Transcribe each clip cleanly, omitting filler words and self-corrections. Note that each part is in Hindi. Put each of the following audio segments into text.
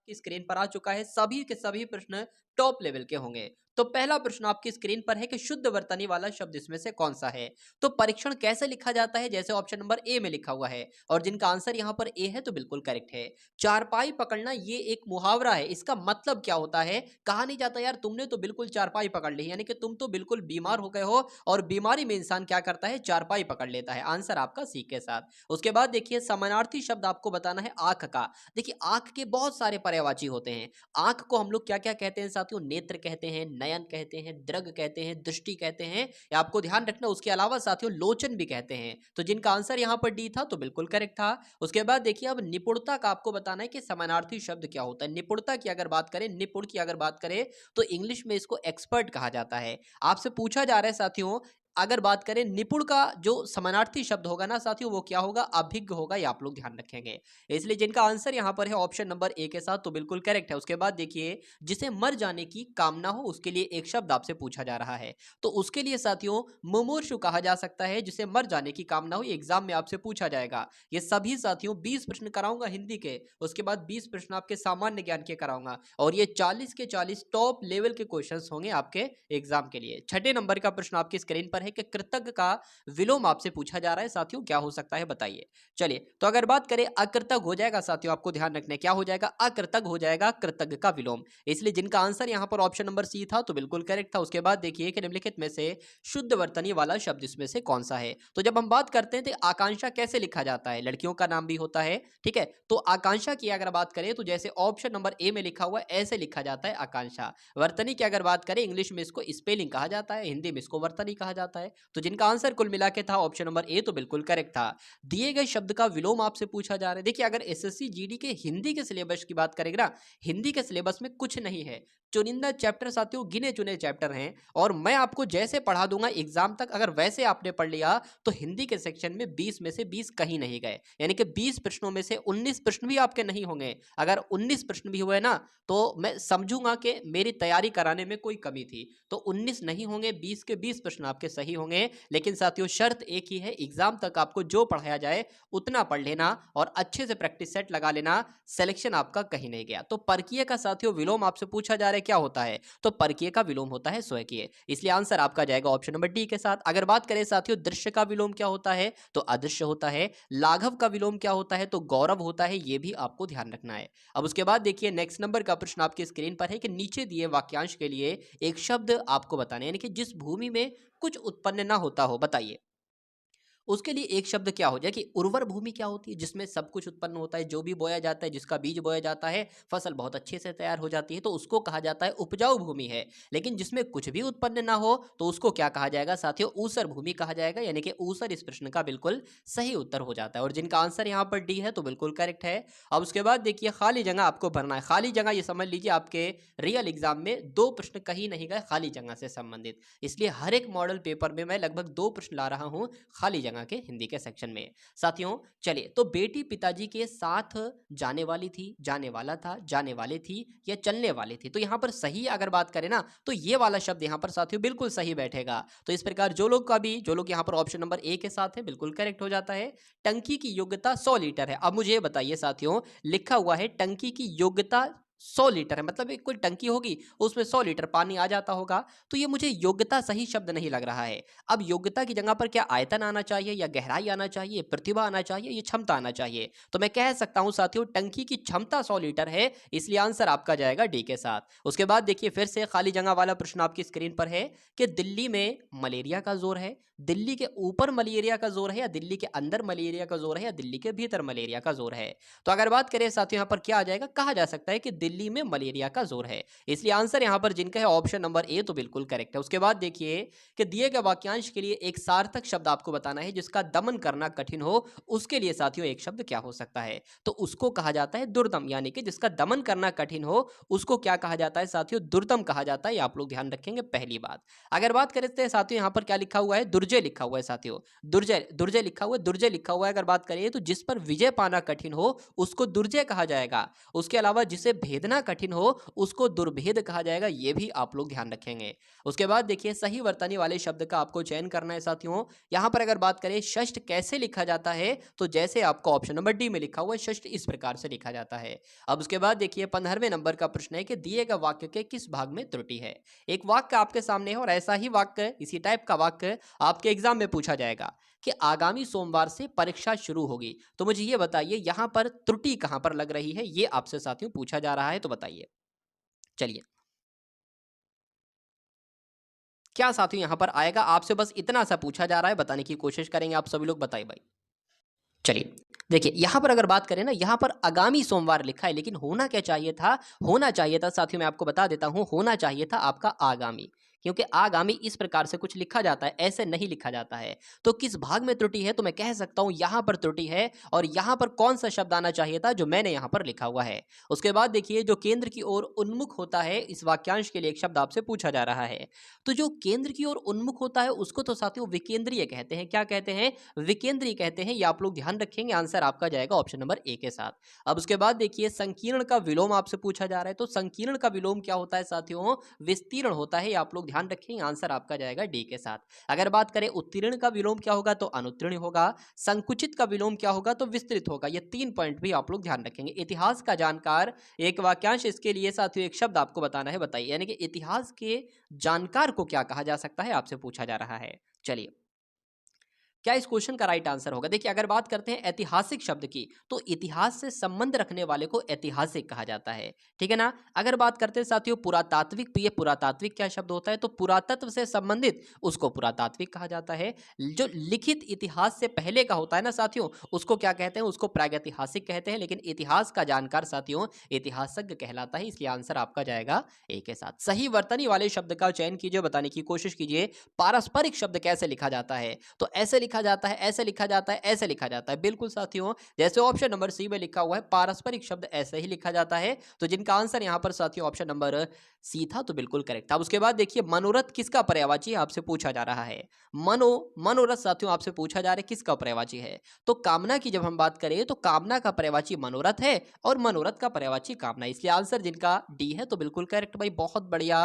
की स्क्रीन पर आ चुका है। सभी के सभी प्रश्न टॉप लेवल के होंगे। तो पहला प्रश्न आपकी स्क्रीन पर है कि शुद्ध वर्तनी वाला शब्द इसमें से कौन सा है। तो परीक्षण कैसे लिखा जाता है, जैसे ऑप्शन नंबर ए में लिखा हुआ है और जिनका आंसर यहाँ पर ए है तो बिल्कुल करेक्ट है। चारपाई पकड़ना ये एक मुहावरा है, इसका मतलब क्या होता है? कहा नहीं जाता यार तुमने तो बिल्कुल चारपाई पकड़ ली, यानी कि तुम तो बिल्कुल बीमार हो गए हो और बीमारी में इंसान क्या करता है? चारपाई पकड़ लेता है। आंसर आपका सी के साथ। उसके बाद देखिए समानार्थी शब्द आपको बताना है आंख का। देखिए आंख के बहुत सारे पर्यायवाची होते हैं। आंख को हम लोग क्या क्या कहते हैं साथियों? नेत्र कहते हैं, नयन कहते हैं, दृग कहते हैं, दृष्टि कहते हैं। ये आपको ध्यान रखना। उसके अलावा साथियों लोचन भी कहते हैं। तो जिनका आंसर यहाँ पर डी था तो बिल्कुल करेक्ट था। उसके बाद देखिए अब निपुणता का आपको बताना है कि समानार्थी शब्द क्या होता है। निपुणता की अगर बात करें, निपुण की अगर बात करें तो इंग्लिश में इसको एक्सपर्ट कहा जाता है। आपसे पूछा जा रहा है साथियों, अगर बात करें निपुण का जो समानार्थी शब्द होगा ना साथियों वो क्या होगा? अभिज्ञ होगा। ये आप लोग ध्यान रखेंगे। इसलिए जिनका आंसर यहाँ पर है ऑप्शन नंबर ए के साथ तो बिल्कुल करेक्ट है। उसके बाद देखिए जिसे मर जाने की कामना हो उसके लिए एक शब्द आपसे पूछा जा रहा है। तो उसके लिए साथियों मुमूर्षु कहा जा सकता है, जिसे मर जाने की कामना हो। ये एग्जाम में आपसे पूछा जाएगा। ये सभी साथियों 20 प्रश्न कराऊंगा हिंदी के, उसके बाद 20 प्रश्न आपके सामान्य ज्ञान के कराऊंगा और ये 40 के 40 टॉप लेवल के क्वेश्चंस होंगे आपके एग्जाम के लिए। छठे नंबर का प्रश्न आपकी स्क्रीन पर है कि कृतज्ञ का विलोम आपसे पूछा जा रहा है साथियों, क्या हो सकता है बताइए। चलिए तो अगर बात करें अकृतज्ञ हो जाएगा साथियों, आपको ध्यान रखना है क्या हो जाएगा? अकृतज्ञ हो जाएगा कृतज्ञ का विलोम। इसलिए जिनका आंसर यहां पर ऑप्शन नंबर सी था तो बिल्कुल करेक्ट था। उसके बाद देखिए कि निम्नलिखित में से शुद्ध वर्तनी वाला शब्द इसमें से कौन सा है। तो जब हम बात करते हैं तो आकांक्षा कैसे लिखा जाता है? लड़कियों का नाम भी होता है, ठीक है। तो आकांक्षा की अगर बात करें तो जैसे ऑप्शन नंबर ए में लिखा हुआ है ऐसे लिखा जाता है आकांक्षा। वर्तनी की अगर बात करें इंग्लिश में इसको स्पेलिंग कहा जाता है, हिंदी में इसको वर्तनी कहा जाता है। तो जिनका आंसर कुल मिला के था ऑप्शन नंबर ए तो बिल्कुल करेक्ट था। दिए गए शब्द का विलोम आपसे पूछा जा रहा है। देखिए अगर एसएससी जीडी के हिंदी के सिलेबस की बात करेंगे ना, हिंदी के सिलेबस में कुछ नहीं है, चुनिंदा चैप्टर साथियों गिने चुने चैप्टर हैं और मैं आपको जैसे पढ़ा दूंगा एग्जाम तक, अगर वैसे आपने पढ़ लिया तो हिंदी के सेक्शन में 20 में से 20 कहीं नहीं गए, यानी कि 20 प्रश्नों में से 19 प्रश्न भी आपके नहीं होंगे। अगर 19 प्रश्न भी हुए ना तो मैं समझूंगा कि मेरी तैयारी कराने में कोई कमी थी। तो 19 नहीं होंगे, 20 के 20 प्रश्न आपके सही होंगे। लेकिन साथियों शर्त एक ही है, एग्जाम तक आपको जो पढ़ाया जाए उतना पढ़ लेना और अच्छे से प्रैक्टिस सेट लगा लेना, सिलेक्शन आपका कहीं नहीं गया। तो परकीय का साथियों विलोम आपसे पूछा जा रहा है क्या होता है? तो परकीय का विलोम होता है स्वकीय। इसलिए आंसर आपका जाएगा ऑप्शन नंबर डी के साथ। अगर बात करें साथियों दृश्य का विलोम क्या होता है तो अदृश्य होता है। लाघव का विलोम क्या होता है तो गौरव होता है। यह भी आपको ध्यान रखना है। अब उसके बाद देखिए नेक्स्ट नंबर का प्रश्न आपकी स्क्रीन पर है कि नीचे दिए वाक्यांश के लिए एक शब्द आपको बताना है, यानी कि जिस भूमि में कुछ उत्पन्न ना होता हो बताइए। उसके लिए एक शब्द क्या हो जाए कि उर्वर भूमि क्या होती है? जिसमें सब कुछ उत्पन्न होता है, जो भी बोया जाता है, जिसका बीज बोया जाता है, फसल बहुत अच्छे से तैयार हो जाती है, तो उसको कहा जाता है उपजाऊ भूमि है। लेकिन जिसमें कुछ भी उत्पन्न ना हो तो उसको क्या कहा जाएगा साथियों? ऊसर भूमि कहा जाएगा। यानी कि ऊसर इस प्रश्न का बिल्कुल सही उत्तर हो जाता है और जिनका आंसर यहाँ पर डी है तो बिल्कुल करेक्ट है। अब उसके बाद देखिए खाली जगह आपको भरना है। खाली जगह ये समझ लीजिए आपके रियल एग्जाम में दो प्रश्न कहीं नहीं गए खाली जगह से संबंधित, इसलिए हर एक मॉडल पेपर में मैं लगभग दो प्रश्न ला रहा हूं खाली जगह के हिंदी के सेक्शन में। साथियों चलिए तो बेटी पिताजी के साथ जाने वाली थी, जाने वाला था, जाने वाली थी या चलने वाली थी। तो यहां पर सही अगर बात करें ना तो ये वाला शब्द यहां पर साथियों बिल्कुल सही बैठेगा। तो इस प्रकार जो लोग यहां पर ऑप्शन नंबर ए के साथ है बिल्कुल करेक्ट हो जाता है। टंकी की योग्यता 100 लीटर है। अब मुझे ये बताइए साथियों, लिखा हुआ है टंकी की योग्यता 100 लीटर है, मतलब एक कोई टंकी होगी उसमें 100 लीटर पानी आ जाता होगा। तो ये मुझे योग्यता सही शब्द नहीं लग रहा है। अब योग्यता की जगह पर क्या आयतन आना चाहिए या गहराई आना चाहिए, प्रतिभा आना चाहिए, ये क्षमता आना चाहिए? तो मैं कह सकता हूं साथियों टंकी की क्षमता 100 लीटर है, इसलिए आंसर आपका जाएगा डी के साथ। उसके बाद देखिए फिर से खाली जगह वाला प्रश्न आपकी स्क्रीन पर है कि दिल्ली में मलेरिया का जोर है, दिल्ली के ऊपर मलेरिया का जोर है या दिल्ली के अंदर मलेरिया का जोर है या दिल्ली के भीतर मलेरिया का जोर है? तो अगर बात करें साथियों यहां पर क्या आ जाएगा, कहा जा सकता है कि दिल्ली में मलेरिया का जोर है। इसलिए आंसर यहां पर जिनका है ऑप्शन नंबर ए तो बिल्कुल करेक्ट है। उसके बाद देखिए कि दिए गए वाक्यांश के लिए एक सार्थक शब्द आपको बताना है जिसका दमन करना कठिन हो। उसके लिए साथियों एक शब्द क्या हो सकता है? तो उसको कहा जाता है दुर्दम, यानी कि जिसका दमन करना कठिन हो उसको क्या कहा जाता है साथियों? दुर्दम कहा जाता है। ये आप लोग ध्यान रखेंगे पहली बात। अगर बात करते हैं साथियों यहां पर क्या लिखा हुआ है, दुर्जय लिखा हुआ है साथियों, दुर्जय दुर्जय लिखा हुआ है, दुर्जय लिखा हुआ है। अगर बात करें तो जिस पर विजय पाना कठिन हो उसको दुर्जय कहा जाएगा। उसके अलावा जिसे भेदना कठिन हो उसको दुर्भेद कहा जाएगा, ये भी आप लोग ध्यान रखेंगे। उसके बाद देखिए सही वर्तनी वाले शब्द का आपको चयन करना है साथियों। यहाँ पर अगर बात करें षष्ठ कैसे लिखा जाता है, तो जैसे आपको ऑप्शन नंबर डी में लिखा हुआ है षष्ठ इस प्रकार से लिखा जाता है। अब उसके बाद देखिए 15वें नंबर का प्रश्न है कि दिए गए वाक्य के किस भाग में त्रुटि है। एक वाक्य आपके सामने है और ऐसा ही वाक्य, इसी टाइप का वाक्य आपके एग्जाम में पूछा जाएगा कि आगामी सोमवार से परीक्षा शुरू होगी। तो मुझे ये बताइए यहाँ पर त्रुटि कहाँ पर लग रही है, ये आपसे साथियों पूछा जा रहा है, तो बताइए। चलिए क्या साथियों यहाँ पर आएगा, आपसे बस इतना सा पूछा जा रहा है, बताने की कोशिश करेंगे आप सभी लोग, बताइए भाई। चलिए देखिए यहां पर अगर बात करें ना, यहां पर आगामी सोमवार लिखा है, लेकिन होना क्या चाहिए था, होना चाहिए था साथियों, मैं आपको बता देता हूं, होना चाहिए था आपका आगामी। क्योंकि आगामी इस प्रकार से कुछ लिखा जाता है, ऐसे नहीं लिखा जाता है। तो किस भाग में त्रुटि है, तो मैं कह सकता हूं यहां पर त्रुटि है, और यहां पर कौन सा शब्द आना चाहिए था जो मैंने यहां पर लिखा हुआ है। उसके बाद देखिए जो केंद्र की ओर उन्मुख होता है, इस वाक्यांश के लिए एक शब्द आपसे पूछा जा रहा है। तो जो केंद्र की ओर उन्मुख होता है उसको तो साथियों विकेंद्रीय कहते हैं। क्या कहते हैं, विकेंद्रीय कहते हैं। ये आप लोग ध्यान रखेंगे, आंसर आपका जाएगा ऑप्शन नंबर ए के साथ। अब उसके बाद देखिए संकीर्ण का विलोम आपसे पूछा जा रहा है, तो संकीर्ण का विलोम क्या होता है साथियों, विस्तीर्ण होता है, ये आप लोग ध्यान रखेंगे, आंसर आपका जाएगा डी के साथ। अगर बात करें उत्तीर्ण का विलोम क्या होगा, तो अनुत्तीर्ण होगा। संकुचित का विलोम क्या होगा, तो विस्तृत होगा। ये 3 पॉइंट भी आप लोग ध्यान रखेंगे। इतिहास का जानकार, एक वाक्यांश इसके लिए साथियों एक शब्द आपको बताना है, बताइए। यानी कि इतिहास के जानकार को क्या कहा जा सकता है, आपसे पूछा जा रहा है। चलिए क्या इस क्वेश्चन का राइट आंसर होगा। देखिए अगर बात करते हैं ऐतिहासिक शब्द की, तो इतिहास से संबंध रखने वाले को ऐतिहासिक कहा जाता है, ठीक है ना। अगर बात करते हैं साथियों पुरातात्विक, तो ये पुरातात्विक क्या शब्द होता है, तो पुरातत्व से संबंधित उसको पुरातात्विक कहा जाता है। जो लिखित इतिहास से पहले का होता है ना साथियों, उसको क्या कहते हैं, उसको प्रागैतिहासिक कहते हैं। लेकिन इतिहास का जानकार साथियों इतिहासज्ञ कहलाता है, इसलिए आंसर आपका जाएगा ए के साथ। सही वर्तनी वाले शब्द का चयन कीजिए, बताने की कोशिश कीजिए। पारस्परिक शब्द कैसे लिखा जाता है, तो ऐसे लिखा जाता है, ऐसे लिखा जाता है, ऐसे लिखा जाता है। बिल्कुल साथियों, जैसे ऑप्शन नंबर सी में लिखा हुआ है पारस्परिक शब्द ऐसे ही लिखा जाता है। तो जिनका आंसर यहां पर साथियों ऑप्शन नंबर सी था, तो बिल्कुल करेक्ट था। अब उसके बाद देखिए मनोरथ किसका पर्यायवाची है, आपसे पूछा जा रहा है। मनोरथ साथियों आपसे पूछा जा रहा है किसका पर्यायवाची है, तो कामना की जब हम बात करें तो कामना का पर्यायवाची मनोरथ है, और मनोरथ का पर्यायवाची कामना, इसलिए आंसर जिनका डी है, तो बिल्कुल करेक्ट भाई, बहुत बढ़िया,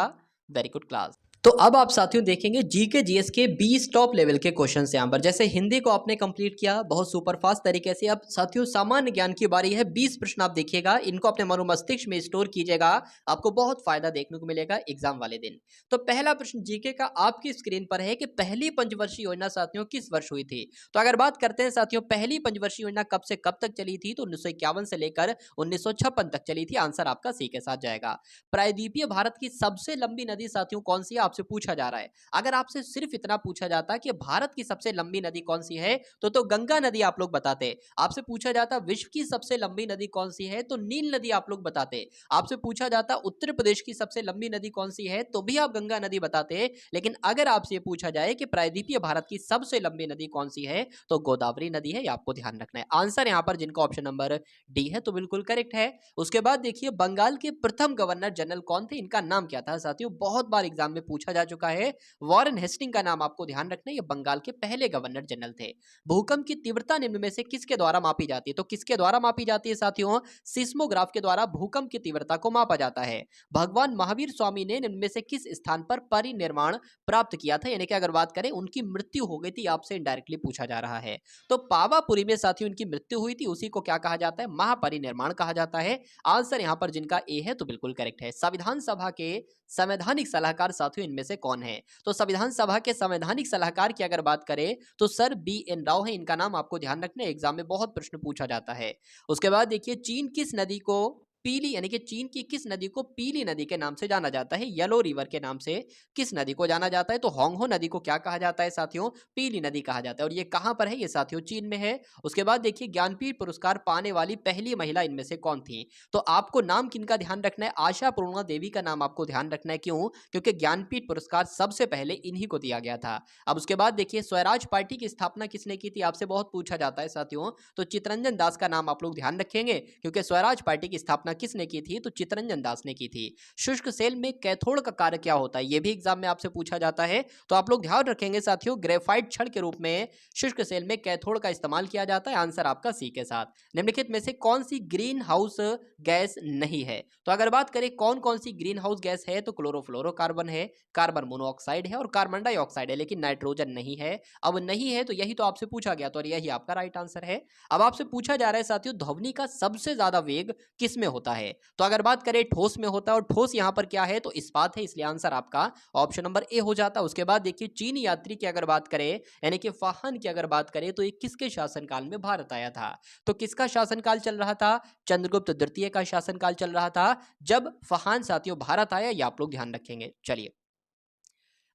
वेरी गुड क्लास। तो अब आप साथियों देखेंगे जीके जीएस के 20 टॉप लेवल के क्वेश्चन यहाँ पर। जैसे हिंदी को आपने कंप्लीट किया बहुत सुपर फास्ट तरीके से, अब साथियों सामान्य ज्ञान की बारी है। 20 प्रश्न आप देखिएगा, इनको अपने मनो मस्तिष्क में स्टोर कीजिएगा, आपको बहुत फायदा देखने को मिलेगा एग्जाम वाले दिन। तो पहला प्रश्न जीके का आपकी स्क्रीन पर है कि पहली पंचवर्षीय योजना साथियों किस वर्ष हुई थी। तो अगर बात करते हैं साथियों पहली पंचवर्षीय योजना कब से कब तक चली थी, तो 1951 से लेकर 1956 तक चली थी, आंसर आपका सी के साथ जाएगा। प्रायद्वीपीय भारत की सबसे लंबी नदी साथियों कौन सी है, आपसे पूछा जा रहा है। अगर आपसे सिर्फ इतना पूछा जाता कि भारत की सबसे लंबी नदी कौन सी है, तो गंगा नदी आप लोग बताते। आपसे पूछा जाता विश्व की सबसे लंबी नदी कौन सी है, तो नील नदी आप लोग बताते। आपसे पूछा जाता उत्तर प्रदेश की सबसे लंबी नदी कौन सी है, तो भी आप गंगा नदी बताते। लेकिन अगर आपसे पूछा जाए कि प्रायद्वीपीय भारत की सबसे लंबी नदी कौन सी है, तो गोदावरी नदी है, ये आपको ध्यान रखना है। आंसर यहां पर जिनका ऑप्शन नंबर डी है, तो बिल्कुल करेक्ट है। उसके बाद देखिए बंगाल के प्रथम गवर्नर जनरल कौन थे, इनका नाम क्या था साथियों, बहुत बार एग्जाम में पूछा जा चुका है। वॉरेन हेस्टिंग का नाम आपको ध्यान रखना है, ये बंगाल के पहले गवर्नर जनरल थे। भूकंप की तीव्रता निम्न में से किसके द्वारा मापी जाती है, तो किसके द्वारा मापी जाती है साथियों, सिस्मोग्राफ के द्वारा भूकंप की तीव्रता को मापा जाता है। भगवान महावीर स्वामी ने निम्न में से किस स्थान पर परिनिर्वाण प्राप्त किया था, यानी कि अगर बात करें उनकी मृत्यु हो गई थी, आपसे इनडायरेक्टली पूछा जा रहा है। तो पावापुरी में साथियों उनकी मृत्यु हुई थी, उसी को क्या कहा जाता है, महापरिनिर्वाण कहा जाता है। आंसर यहां पर जिनका ए है, तो बिल्कुल करेक्ट है। संविधान सभा के संवैधानिक सलाहकार साथियों इनमें से कौन है, तो संविधान सभा के संवैधानिक सलाहकार की अगर बात करें तो सर BN राव है, इनका नाम आपको ध्यान रखना है, एग्जाम में बहुत प्रश्न पूछा जाता है। उसके बाद देखिए चीन किस नदी को पीली, यानी कि चीन की किस नदी को पीली नदी के नाम से जाना जाता है, येलो रिवर के नाम से किस नदी को जाना जाता है, तो होंगहो नदी को क्या कहा जाता है साथियों, पीली नदी कहा जाता है। और ये कहां पर है, ये साथियों चीन में है। उसके बाद देखिए ज्ञानपीठ पुरस्कार पाने वाली पहली महिला इनमें से कौन थी, तो आपको नाम किनका ध्यान रखना है, आशा पूर्णा देवी का नाम आपको ध्यान रखना है। क्यों, क्योंकि ज्ञानपीठ पुरस्कार सबसे पहले इन्हीं को दिया गया था। अब उसके बाद देखिए स्वराज पार्टी की स्थापना किसने की थी, आपसे बहुत पूछा जाता है साथियों, तो चितरंजन दास का नाम आप लोग ध्यान रखेंगे, क्योंकि स्वराज पार्टी की स्थापना स्थापना किसने की थी? तो चित्तरंजन दास ने की थी। शुष्क सेल में कैथोड का कार्य क्या होता है? ये भी एग्जाम में आपसे पूछा जाता है, तो आप लोग ध्यान रखेंगे साथियों, ग्रेफाइट छड़ के रूप में शुष्क सेल में कैथोड का इस्तेमाल किया जाता है। आंसर आपका सी के साथ। निम्नलिखित में से कौन सी ग्रीन हाउस गैस नहीं है? तो अगर बात करें कौन कौन सी ग्रीन हाउस गैस है, तो क्लोरोफ्लोरोकार्बन है, कार्बन मोनोऑक्साइड है और कार्बन डाइऑक्साइड है, लेकिन नाइट्रोजन नहीं है। अब नहीं है तो यही तो आपसे पूछा गया, तो और यही आपका राइट आंसर है। अब आपसे पूछा जा रहा है साथियों, ध्वनि का सबसे ज्यादा वेग किस में होता है? तो अगर बात करें ठोस में होता है, और ठोस यहां पर क्या है? तो इस्पात है, इसलिए आंसर आपका ऑप्शन नंबर ए हो जाता है। उसके बाद देखिए चीन यात्री की अगर बात करें, यानी कि फाहन की अगर बात करें, तो ये किसके शासनकाल में भारत आया था? तो किसका शासनकाल चल रहा था? चंद्रगुप्त द्वितीय का शासनकाल चल रहा था जब फाहन साथियों भारत आया, ये आप लोग ध्यान रखेंगे। चलिए,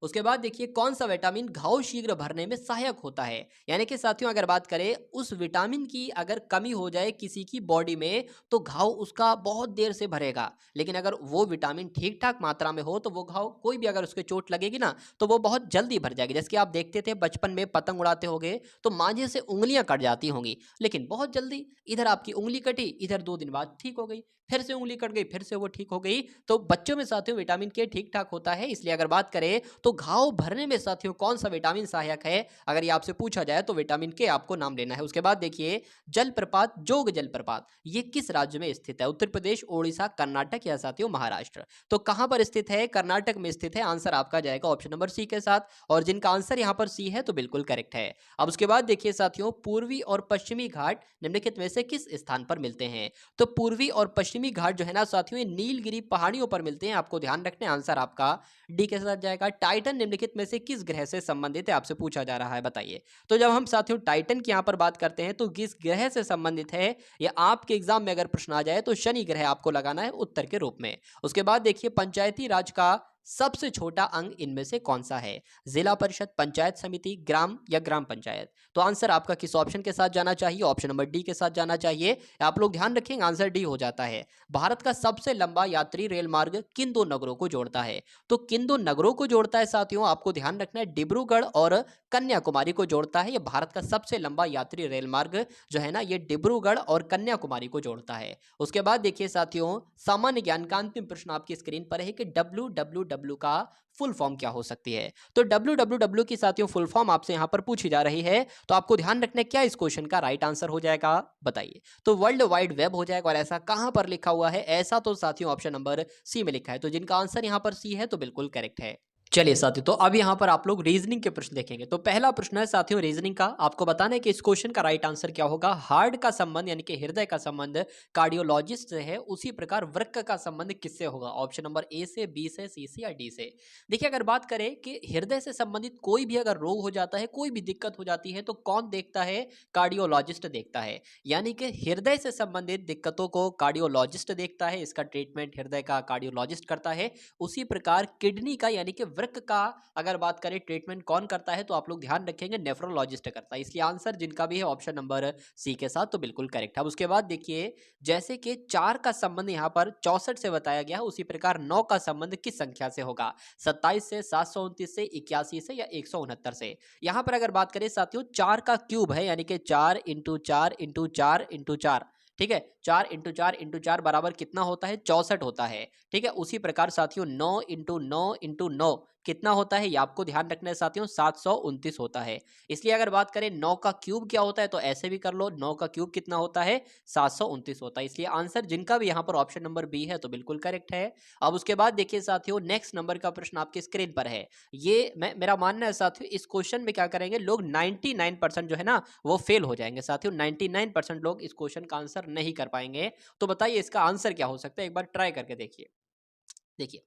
उसके बाद देखिए कौन सा विटामिन घाव शीघ्र भरने में सहायक होता है? यानी कि साथियों अगर बात करें उस विटामिन की अगर कमी हो जाए किसी की बॉडी में, तो घाव उसका बहुत देर से भरेगा, लेकिन अगर वो विटामिन ठीक ठाक मात्रा में हो तो वो घाव, कोई भी अगर उसके चोट लगेगी ना, तो वो बहुत जल्दी भर जाएगी। जैसे कि आप देखते थे बचपन में पतंग उड़ाते होंगे तो मांझे से उंगलियां कट जाती होंगी, लेकिन बहुत जल्दी इधर आपकी उंगली कटी, इधर 2 दिन बाद ठीक हो गई, फिर से उंगली कट गई, फिर से वो ठीक हो गई। तो बच्चों में साथियों विटामिन के ठीक ठाक होता है, इसलिए अगर बात करें तो घाव भरने में साथियों कौन सा विटामिन सहायक है? अगर ये आपसे पूछा जाए तो विटामिन के आपको नाम लेना है। उसके बाद देखिए जलप्रपात, जोग जलप्रपात, ये किस राज्य में स्थित है? उत्तर प्रदेश, ओडिशा, कर्नाटक या साथियों महाराष्ट्र? तो कहां पर स्थित है? कर्नाटक में स्थित है। आंसर आपका जाएगा ऑप्शन नंबर सी के साथ, और जिनका आंसर यहां पर सी है तो बिल्कुल करेक्ट है। अब उसके बाद देखिए साथियों पूर्वी और पश्चिमी घाट निम्नलिखित में से किस स्थान पर मिलते हैं? तो पूर्वी और पश्चिमी घाट जो है ना साथियों, ये नीलगिरी पहाड़ियों पर मिलते हैं, आपको ध्यान रखना है। आंसर आपका डी के साथ जाएगा। टाइटन निम्नलिखित में से किस ग्रह से संबंधित है? आपसे पूछा जा रहा है, बताइए। तो जब हम साथियों टाइटन की यहां पर बात करते हैं तो किस ग्रह से संबंधित है, या आपके एग्जाम में अगर प्रश्न आ जाए तो शनि ग्रह आपको लगाना है उत्तर के रूप में। उसके बाद देखिए पंचायती राज का सबसे छोटा अंग इनमें से कौन सा है? जिला परिषद, पंचायत समिति, ग्राम या ग्राम पंचायत? तो आंसर आपका किस ऑप्शन के साथ जाना चाहिए? ऑप्शन नंबर डी के साथ जाना चाहिए। आप लोग ध्यान रखेंगे, आंसर डी हो जाता है। भारत का सबसे लंबा यात्री रेल मार्ग किन दो नगरों को जोड़ता है? तो किन दो नगरों को जोड़ता है साथियों, आपको ध्यान रखना है, डिब्रूगढ़ और कन्याकुमारी को जोड़ता है। ये भारत का सबसे लंबा यात्री रेल मार्ग जो है ना, ये डिब्रूगढ़ और कन्याकुमारी को जोड़ता है। उसके बाद देखिए साथियों सामान्य ज्ञान का अंतिम प्रश्न आपकी स्क्रीन पर है कि WWW का फुल फॉर्म क्या हो सकती है? तो WWW की साथियों फुल फॉर्म आपसे यहां पर पूछी जा रही है, तो आपको ध्यान रखना है क्या इस क्वेश्चन का राइट आंसर हो जाएगा, बताइए। तो वर्ल्ड वाइड वेब हो जाएगा, और ऐसा कहां पर लिखा हुआ है? ऐसा तो साथियों ऑप्शन नंबर सी में लिखा है, तो जिनका आंसर यहां पर सी है तो बिल्कुल करेक्ट है। चलिए साथियों, तो अब यहाँ पर आप लोग रीजनिंग के प्रश्न देखेंगे। तो पहला प्रश्न है साथियों रीजनिंग का, आपको बताना है कि इस क्वेश्चन का राइट आंसर क्या होगा। हार्ट का संबंध यानी कि हृदय का संबंध कार्डियोलॉजिस्ट से है, उसी प्रकार वृक्क का संबंध किससे होगा? ऑप्शन नंबर ए से, बी से, सी से या डी से? देखिए अगर बात करें कि हृदय से संबंधित कोई भी अगर रोग हो जाता है, कोई भी दिक्कत हो जाती है, तो कौन देखता है? कार्डियोलॉजिस्ट देखता है। यानी कि हृदय से संबंधित दिक्कतों को कार्डियोलॉजिस्ट देखता है, इसका ट्रीटमेंट हृदय का कार्डियोलॉजिस्ट करता है। उसी प्रकार किडनी का यानी कि वृक्क का अगर बात करें ट्रीटमेंट कौन करता है, तो आप लोग ध्यान रखेंगे नेफ्रोलॉजिस्ट करता है। इसलिए आंसर जिनका भी है ऑप्शन नंबर सी के साथ तो बिल्कुल करेक्ट है। अब उसके बाद देखिए जैसे कि 4 का संबंध यहाँ पर 64 से बताया गया है, उसी प्रकार 9 का संबंध किस संख्या से होगा? 27 से, 729 से, 81 से या 169 से? यहाँ पर अगर बात करें साथियों 4 का क्यूब है, यानी कि 4 इंटू 4 इंटू 4 इंटू 4, ठीक है, 4 इंटू 4 इंटू 4 बराबर कितना होता है? 64 होता है। ठीक है, उसी प्रकार साथियों 9 इंटू 9 इंटू 9 कितना होता है? ये आपको ध्यान रखना है साथियों, 729 होता है। इसलिए अगर बात करें 9 का क्यूब क्या होता है, तो ऐसे भी कर लो, 9 का क्यूब कितना होता है? 729 होता है। इसलिए आंसर जिनका भी यहाँ पर ऑप्शन नंबर बी है तो बिल्कुल करेक्ट है। अब उसके बाद देखिए साथियों नेक्स्ट नंबर का प्रश्न आपकी स्क्रीन पर है। ये मेरा मानना है साथियों, इस क्वेश्चन में क्या करेंगे लोग 99% जो है ना वो फेल हो जाएंगे साथियों, 99% लोग इस क्वेश्चन का आंसर नहीं कर पाएंगे। तो बताइए इसका आंसर क्या हो सकता है, एक बार ट्राई करके देखिए। देखिए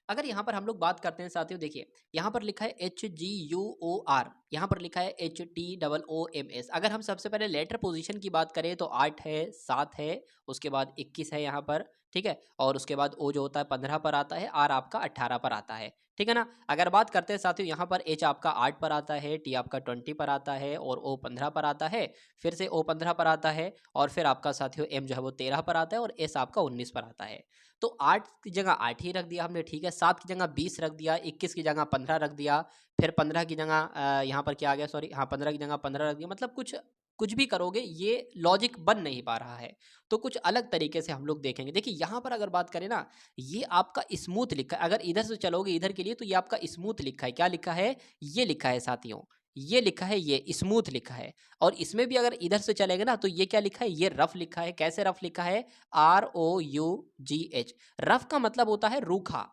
अगर यहाँ पर हम लोग बात करते हैं साथियों, देखिए यहाँ पर लिखा है HGUOR, यहाँ पर लिखा है HTOOMS। अगर हम सबसे पहले लेटर पोजीशन की बात करें तो 8 है, 7 है, उसके बाद 21 है यहाँ पर, ठीक है, और उसके बाद O जो होता है 15 पर आता है, R आपका 18 पर आता है, ठीक है ना। अगर बात करते हैं साथियों यहाँ पर H आपका 8 पर आता है, T आपका 20 पर आता है और O 15 पर आता है, फिर से O 15 पर आता है, और फिर आपका साथियों M जो है वो 13 पर आता है और S आपका 19 पर आता है। तो 8 की जगह 8 ही रख दिया हमने, ठीक है, 7 की जगह 20 रख दिया, 21 की जगह 15 रख दिया, फिर 15 की जगह यहाँ पर क्या आ गया, सॉरी हाँ 15 की जगह 15 रख दिया, मतलब कुछ कुछ भी करोगे ये लॉजिक बन नहीं पा रहा है। तो कुछ अलग तरीके से हम लोग देखेंगे। देखिए यहाँ पर अगर बात करें ना, ये आपका स्मूथ लिखा है, अगर इधर से चलोगे इधर के लिए तो ये आपका स्मूथ लिखा है। क्या लिखा है? ये लिखा है साथियों, ये लिखा है, ये स्मूथ लिखा है। और इसमें भी अगर इधर से चलेगा ना तो ये क्या लिखा है? ये रफ लिखा है। कैसे रफ लिखा है? ROUGH। रफ का मतलब होता है रूखा,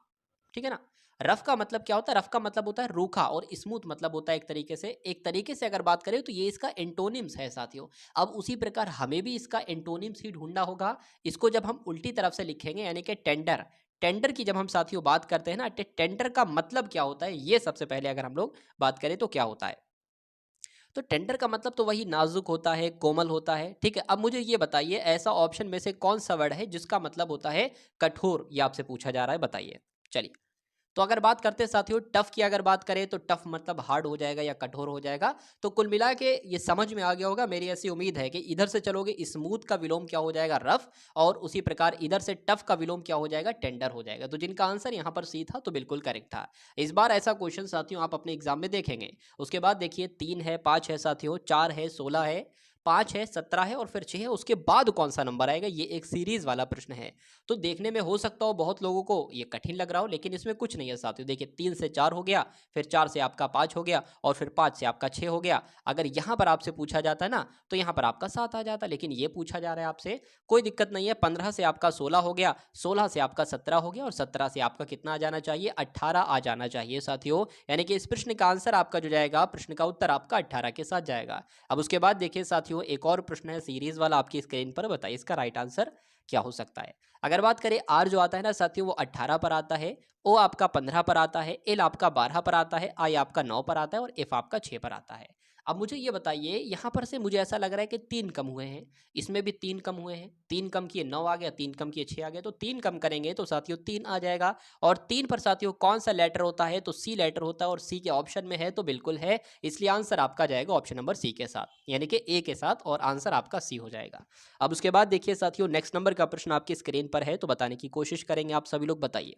ठीक है ना। रफ का मतलब क्या होता है? रफ का मतलब होता है रूखा, और स्मूथ मतलब होता है एक तरीके से अगर बात करें तो ये इसका एंटोनिम्स है साथियों। अब उसी प्रकार हमें भी इसका एंटोनिम्स ही ढूंढना होगा। इसको जब हम उल्टी तरफ से लिखेंगे यानी कि टेंडर, टेंडर की जब हम साथियों बात करते हैं ना, टेंडर का मतलब क्या होता है ये सबसे पहले अगर हम लोग बात करें तो क्या होता है? तो टेंडर का मतलब तो वही नाजुक होता है, कोमल होता है, ठीक है। अब मुझे ये बताइए ऐसा ऑप्शन में से कौन सा वर्ड है जिसका मतलब होता है कठोर, ये आपसे पूछा जा रहा है, बताइए। चलिए, तो अगर बात करते हैं साथियों टफ की, अगर बात करें तो टफ मतलब हार्ड हो जाएगा या कठोर हो जाएगा। तो कुल मिला के ये समझ में आ गया होगा, मेरी ऐसी उम्मीद है कि इधर से चलोगे स्मूथ का विलोम क्या हो जाएगा? रफ। और उसी प्रकार इधर से टफ का विलोम क्या हो जाएगा? टेंडर हो जाएगा। तो जिनका आंसर यहाँ पर सी था तो बिल्कुल करेक्ट था। इस बार ऐसा क्वेश्चन साथियों आप अपने एग्जाम में देखेंगे। उसके बाद देखिए 3 है, 5 है साथियों, 4 है, 16 है, 5 है, 17 है और फिर 6 है। उसके बाद कौन सा नंबर आएगा? ये एक सीरीज वाला प्रश्न है। तो देखने में हो सकता हो बहुत लोगों को ये कठिन लग रहा हो, लेकिन इसमें कुछ नहीं है साथियों। देखिए 3 से 4 हो गया, फिर 4 से आपका 5 हो गया और फिर 5 से आपका 6 हो गया। अगर यहाँ पर आपसे पूछा जाता है ना तो यहाँ पर आपका 7 आ जाता, लेकिन ये पूछा जा रहा है आपसे, कोई दिक्कत नहीं है। 15 से आपका 16 हो गया, 16 से आपका 17 हो गया और 17 से आपका कितना आ जाना चाहिए? 18 आ जाना चाहिए साथियों। यानी कि इस प्रश्न का आंसर आपका जो जाएगा, प्रश्न का उत्तर आपका 18 के साथ जाएगा। अब उसके बाद देखिए साथियों एक और प्रश्न है सीरीज वाला आपकी स्क्रीन पर, बताइए इसका राइट आंसर क्या हो सकता है? अगर बात करें आर जो आता है ना साथियों वो 18 पर आता है, ओ आपका 15 पर आता है, एल आपका 12 पर आता है, आई आपका 9 पर आता है और एफ आपका 6 पर आता है। अब मुझे ये बताइए यहाँ पर से मुझे ऐसा लग रहा है कि 3 कम हुए हैं, इसमें भी 3 कम हुए हैं। 3 कम किए 9 आ गया, 3 कम किए 6 आ गया, तो 3 कम करेंगे तो साथियों 3 आ जाएगा। और 3 पर साथियों कौन सा लेटर होता है? तो सी लेटर होता है, और सी के ऑप्शन में है तो बिल्कुल है, इसलिए आंसर आपका जाएगा ऑप्शन नंबर सी के साथ, यानी कि ए के साथ, और आंसर आपका सी हो जाएगा। अब उसके बाद देखिए साथियों नेक्स्ट नंबर का प्रश्न आपकी स्क्रीन पर है, तो बताने की कोशिश करेंगे आप सभी लोग, बताइए।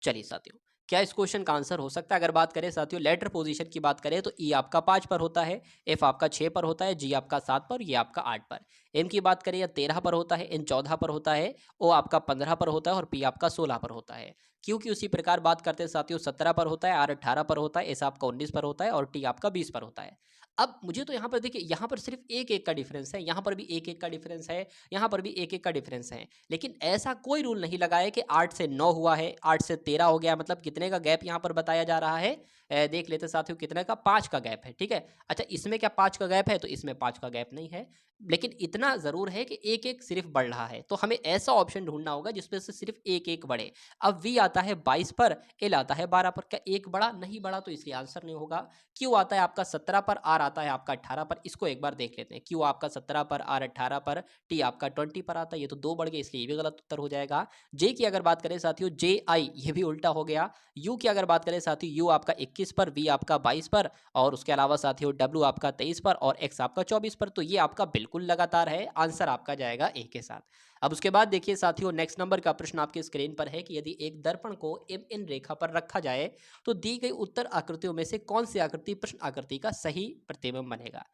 चलिए साथियों क्या इस क्वेश्चन का आंसर हो सकता है? अगर बात करें साथियों लेटर पोजीशन की बात करें तो ई आपका 5 पर होता है, एफ आपका 6 पर होता है, जी आपका 7 पर, ये आपका 8 पर। एम की बात करें या 13 पर होता है, एन 14 पर होता है, ओ आपका 15 पर होता है और पी आपका 16 पर होता है। क्यू की उसी प्रकार बात करते हैं साथियों 17 पर होता है, आर 18 पर होता है, एस आपका 19 पर होता है और टी आपका 20 पर होता है। अब मुझे तो यहाँ पर देखिए यहाँ पर सिर्फ एक एक का डिफरेंस है, यहाँ पर भी एक एक का डिफरेंस है, यहाँ पर भी एक एक का डिफरेंस है, लेकिन ऐसा कोई रूल नहीं लगा है कि 8 से 9 हुआ है, 8 से 13 हो गया, मतलब कितने का गैप यहाँ पर बताया जा रहा है? देख लेते साथियों कितने का? 5 का गैप है, ठीक है। अच्छा इसमें क्या 5 का गैप है? तो इसमें 5 का गैप नहीं है, लेकिन इतना जरूर है कि एक एक सिर्फ बढ़ रहा है। तो हमें ऐसा ऑप्शन ढूंढना होगा जिसमें से सिर्फ एक एक बढ़े। अब वी आता है 22 पर, एल आता है 12 पर, क्या एक बढ़ा? नहीं बढ़ा, तो इसलिए आंसर नहीं होगा। क्यू आता है आपका 17 पर, आर आता है आपका 18 पर। इसको एक बार देख लेते हैं, क्यू आपका 17 पर, आर 18 पर, टी आपका 20 पर आता है, ये तो 2 बढ़ गए इसलिए ये भी गलत उत्तर हो जाएगा। जे की अगर बात करें साथियों जे आई, ये भी उल्टा हो गया। यू की अगर बात करें साथियों यू आपका 21 पर, वी आपका 22 पर और उसके अलावा साथियों डब्ल्यू आपका 23 पर और एक्स आपका 24 पर। तो ये आपका बिल्कुल लगातार है, आंसर आपका जाएगा ए के साथ। अब उसके बाद देखिए साथियों नेक्स्ट नंबर का प्रश्न आपकी स्क्रीन पर है कि यदि एक दर्पण को एम एन रेखा पर रखा जाए तो दी गई उत्तर आकृतियों में से कौन सी आकृति प्रश्न आकृति का सही प्रतिबिंब बनेगा?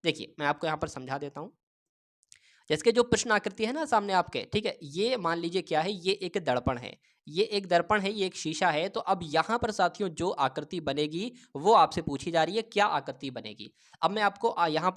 देखिए मैं आपको यहाँ पर समझा देता हूँ। जैसे कि जो प्रश्न आकृति है ना सामने आपके, ठीक है, ये मान लीजिए क्या है, ये एक दर्पण है, ये एक दर्पण है, ये एक शीशा है। तो अब यहाँ पर साथियों जो आकृति बनेगी वो आपसे पूछी जा रही है, क्या आकृति बनेगी? अब मैं आपको यहाँ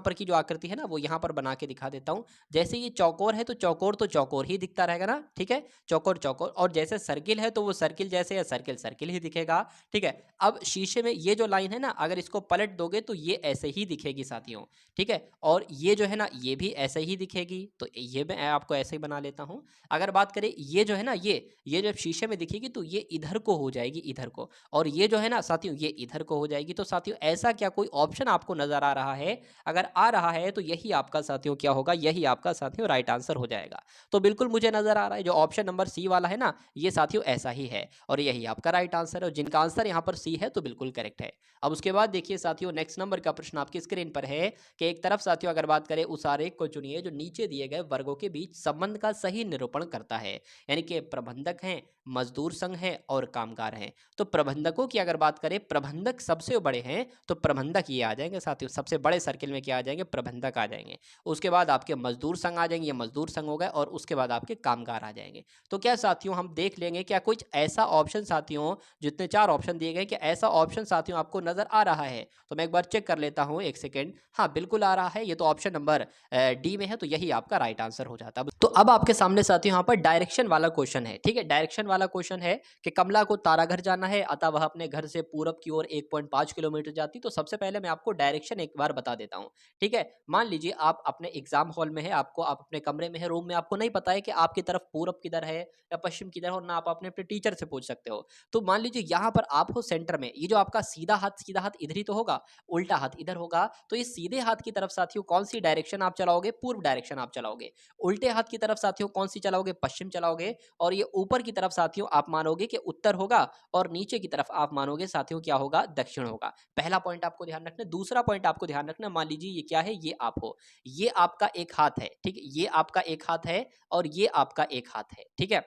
पर की जो आकृति है ना वो यहाँ पर बना के दिखा देता हूँ। जैसे ये चौकोर है तो चौकोर ही दिखता रहेगा ना, ठीक है, चौकोर चौकोर। और जैसे सर्किल है तो वो सर्किल जैसे या सर्किल सर्किल ही दिखेगा, ठीक है। अब शीशे में ये जो लाइन है ना अगर इसको पलट दोगे तो ये ऐसे ही दिखेगी साथियों, ठीक है। और ये जो है ना ये भी ऐसे ही दिखेगी, तो ये मैं आपको ऐसे ही बना लेता हूँ। अगर बात करें ये जो है ना ये जब शीशे में दिखेगी तो ये इधर को हो जाएगी, इधर को, और ये जो है ना साथियों ये इधर को हो जाएगी। तो साथियों ऐसा क्या कोई ऑप्शन आपको नजर आ रहा है? अगर आ रहा है तो यही आपका साथियों क्या होगा? यही आपका साथियों राइट आंसर हो जाएगा। तो बिल्कुल मुझे नजर आ रहा है जो ऑप्शन नंबर सी वाला है ना ये साथियों ऐसा ही है और यही आपका राइट आंसर है, और जिनका आंसर यहाँ पर सी है तो बिल्कुल करेक्ट है। अब उसके बाद देखिए साथियों नेक्स्ट नंबर का प्रश्न आपकी स्क्रीन पर है कि एक तरफ साथियों अगर बात करें उस आरेख को चुनिए जो नीचे दिए गए वर्गों के बीच संबंध का सही निरूपण करता है। यानी कि प्रबंधक हैं, मजदूर संघ है और कामगार हैं। तो प्रबंधकों की अगर बात करें, प्रबंधक सबसे बड़े हैं तो प्रबंधक ये आ जाएंगे साथियों, सबसे बड़े सर्किल में क्या आ जाएंगे, प्रबंधक आ जाएंगे। उसके बाद आपके मजदूर संघ आ जाएंगे, ये मजदूर संघ हो गए, और उसके बाद आपके कामगार आ जाएंगे। तो क्या साथियों हम देख लेंगे क्या कुछ ऐसा ऑप्शन साथियों, जितने 4 ऑप्शन दिए गए, क्या ऐसा ऑप्शन साथियों आपको नजर आ रहा है? तो मैं एक बार चेक कर लेता हूं, एक सेकेंड। हाँ बिल्कुल आ रहा है, ये तो ऑप्शन नंबर डी में है, तो यही आपका राइट आंसर हो जाता है। तो अब आपके सामने साथियों यहाँ पर डायरेक्शन वाला क्वेश्चन है, ठीक है। डायरेक्शन वाला क्वेश्चन है कि कमला को ताराघर जाना है, अतः वह अपने घर से पूरब की ओर 1.5 किलोमीटर जाती। तो सबसे पहले मैं आपको डायरेक्शन एक बार बता देता हूँ, ठीक है। मान लीजिए आप अपने एग्जाम हॉल में है, आपको आप अपने कमरे में है, रूम में, आपको नहीं पता है कि आपकी तरफ पूरब किधर है या पश्चिम किधर हो, ना आप अपने टीचर से पूछ सकते हो। तो मान लीजिए यहाँ पर आप हो सेंटर में, ये जो आपका सीधा हाथ इधर ही तो होगा, उल्टा हाथ इधर होगा। तो इस सीधे हाथ की तरफ साथियों कौन सी डायरेक्शन आप चलाओगे, पूर्व डायरेक्शन आप चलाओगे। उल्टे हाथ की तरफ साथियों कौन सी चलाओगे, पश्चिम चलाओगे। और ये ऊपर की तरफ साथियों आप मानोगे कि उत्तर होगा, और नीचे की तरफ आप मानोगे साथियों क्या होगा, दक्षिण होगा। पहला पॉइंट आपको ध्यान रखना। दूसरा पॉइंट आपको ध्यान रखना, मान लीजिए ये क्या है, ये आप हो, ये आपका एक हाथ है, ठीक है, ये आपका एक हाथ है और ये आपका एक हाथ है, ठीक है।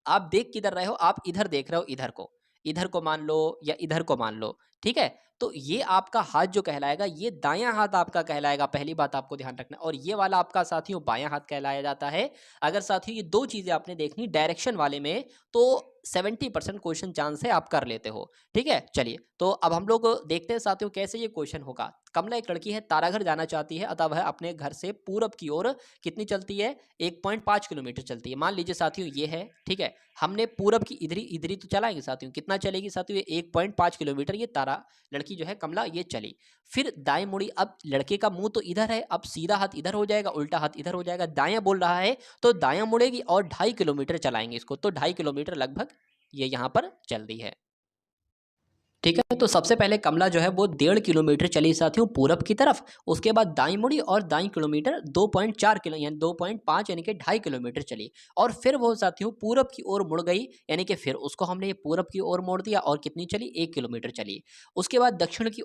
आप देख किधर रहे हो, आप इधर देख रहे हो, इधर को मान लो या इधर को मान लो, ठीक है। तो ये आपका हाथ जो कहलाएगा, ये दायां हाथ आपका कहलाएगा, पहली बात आपको ध्यान रखना। और ये वाला आपका साथियों बायां हाथ कहलाया जाता है। अगर साथियों ये दो चीजें आपने देखनी डायरेक्शन वाले में, तो 70% क्वेश्चन चांस है आप कर लेते हो, ठीक है। चलिए तो अब हम लोग देखते हैं साथियों कैसे ये क्वेश्चन होगा। कमला एक लड़की है, ताराघर जाना चाहती है, अतः वह अपने घर से पूरब की ओर कितनी चलती है, 1.5 किलोमीटर चलती है। मान लीजिए साथियों ये है, ठीक है, हमने पूरब की इधरी तो चलाएंगे साथियों, कितना चलेगी साथियों, ये 1.5 किलोमीटर ये तारा लड़की जो है कमला ये चली। फिर दाएं मुड़ी, अब लड़के का मुंह तो इधर है, अब सीधा हाथ इधर हो जाएगा, उल्टा हाथ इधर हो जाएगा, दायां बोल रहा है तो दायां मुड़ेगी और 2.5 किलोमीटर चलाएंगे इसको, तो 2.5 किलोमीटर लगभग ये यहाँ पर चल रही है, ठीक है। तो सबसे पहले कमला जो है वो 1.5 किलोमीटर चली साथियों पूरब की तरफ, उसके बाद दाई मुड़ी और दाई किलोमीटर 2.4 किलो यानी 2.5 यानी कि 2.5 किलोमीटर चली, और फिर वो साथियों पूरब की ओर मुड़ गई, यानी कि फिर उसको हमने ये पूरब की ओर मोड़ दिया और कितनी चली, 1 किलोमीटर चली। उसके बाद दक्षिण की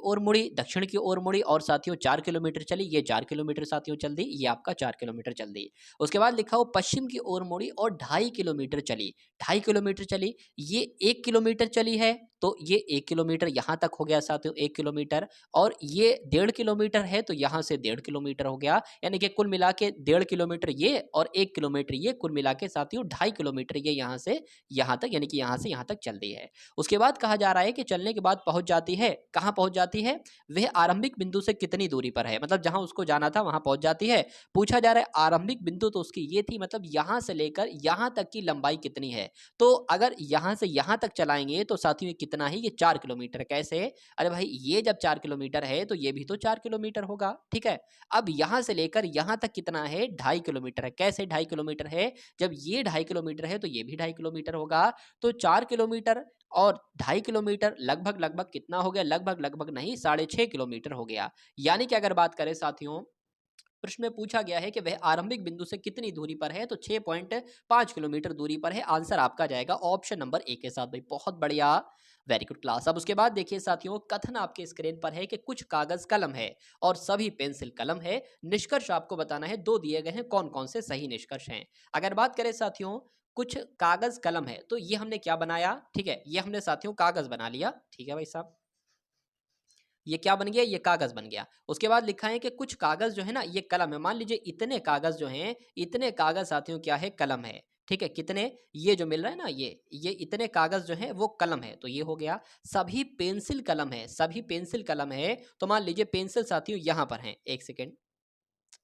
ओर मुड़ी, और साथियों 4 किलोमीटर चली, ये 4 किलोमीटर साथियों चल दी, ये आपका 4 किलोमीटर चल दी। उसके बाद लिखा हो पश्चिम की ओर मुड़ी और 2.5 किलोमीटर चली, 2.5 किलोमीटर चली, ये 1 किलोमीटर चली है, तो ये 1 किलोमीटर यहाँ तक हो गया साथियों, 1 किलोमीटर, और ये 1.5 किलोमीटर है, तो यहाँ से 1.5 किलोमीटर हो गया, यानी कि कुल मिला के 1.5 किलोमीटर ये और 1 किलोमीटर ये, कुल मिला के साथियों 2.5 किलोमीटर ये यहाँ से यहाँ तक, यानी कि यहाँ से यहाँ तक चल रही है। उसके बाद कहा जा रहा है कि चलने के बाद पहुंच जाती है, कहाँ पहुंच जाती है, वह आरंभिक बिंदु से कितनी दूरी पर है, मतलब जहां उसको जाना था वहां पहुंच जाती है। पूछा जा रहा है आरंभिक बिंदु तो उसकी ये थी, मतलब यहां से लेकर यहां तक की लंबाई कितनी है। तो अगर यहां से यहां तक चलाएंगे तो साथियों ये कितना ही, ये 4 किलोमीटर। कैसे, अरे भाई ये जब 4 किलोमीटर है तो ये भी तो 4 किलोमीटर होगा, ठीक है। अब यहां से लेकर यहां तक कितना है, 2.5 किलोमीटर है। कैसे 2.5 किलोमीटर है, जब ये 2.5 किलोमीटर है तो ये भी 2.5 किलोमीटर होगा, तो 4 किलोमीटर और 2.5 किलोमीटर लगभग लगभग कितना हो गया, लगभग लगभग नहीं 6.5 किलोमीटर हो गया। यानी कि अगर बात करें साथियों, प्रश्न में पूछा गया है कि वह आरंभिक बिंदु से कितनी दूरी पर है, तो 6.5 किलोमीटर दूरी पर है। आंसर आपका जाएगा ऑप्शन नंबर ए के साथ। भाई बहुत बढ़िया, वेरी गुड क्लास। अब उसके बाद देखिए साथियों, कथन आपके स्क्रीन पर है कि कुछ कागज कलम है और सभी पेंसिल कलम है, निष्कर्ष आपको बताना है, दो दिए गए हैं, कौन कौन से सही निष्कर्ष हैं। अगर बात करें साथियों, कुछ कागज कलम है, तो ये हमने क्या बनाया, ठीक है, ये हमने साथियों कागज बना लिया, ठीक है भाई साहब, ये क्या बन गया, ये कागज बन गया। उसके बाद लिखा है कि कुछ कागज जो है ना ये कलम है, मान लीजिए इतने कागज जो हैं, इतने कागज साथियों क्या है, कलम है, ठीक है। कितने, ये जो मिल रहा है ना, ये इतने कागज जो है वो कलम है, तो ये हो गया। सभी पेंसिल कलम है, सभी पेंसिल कलम है, तो मान लीजिए पेंसिल साथियों यहां पर है, एक सेकेंड,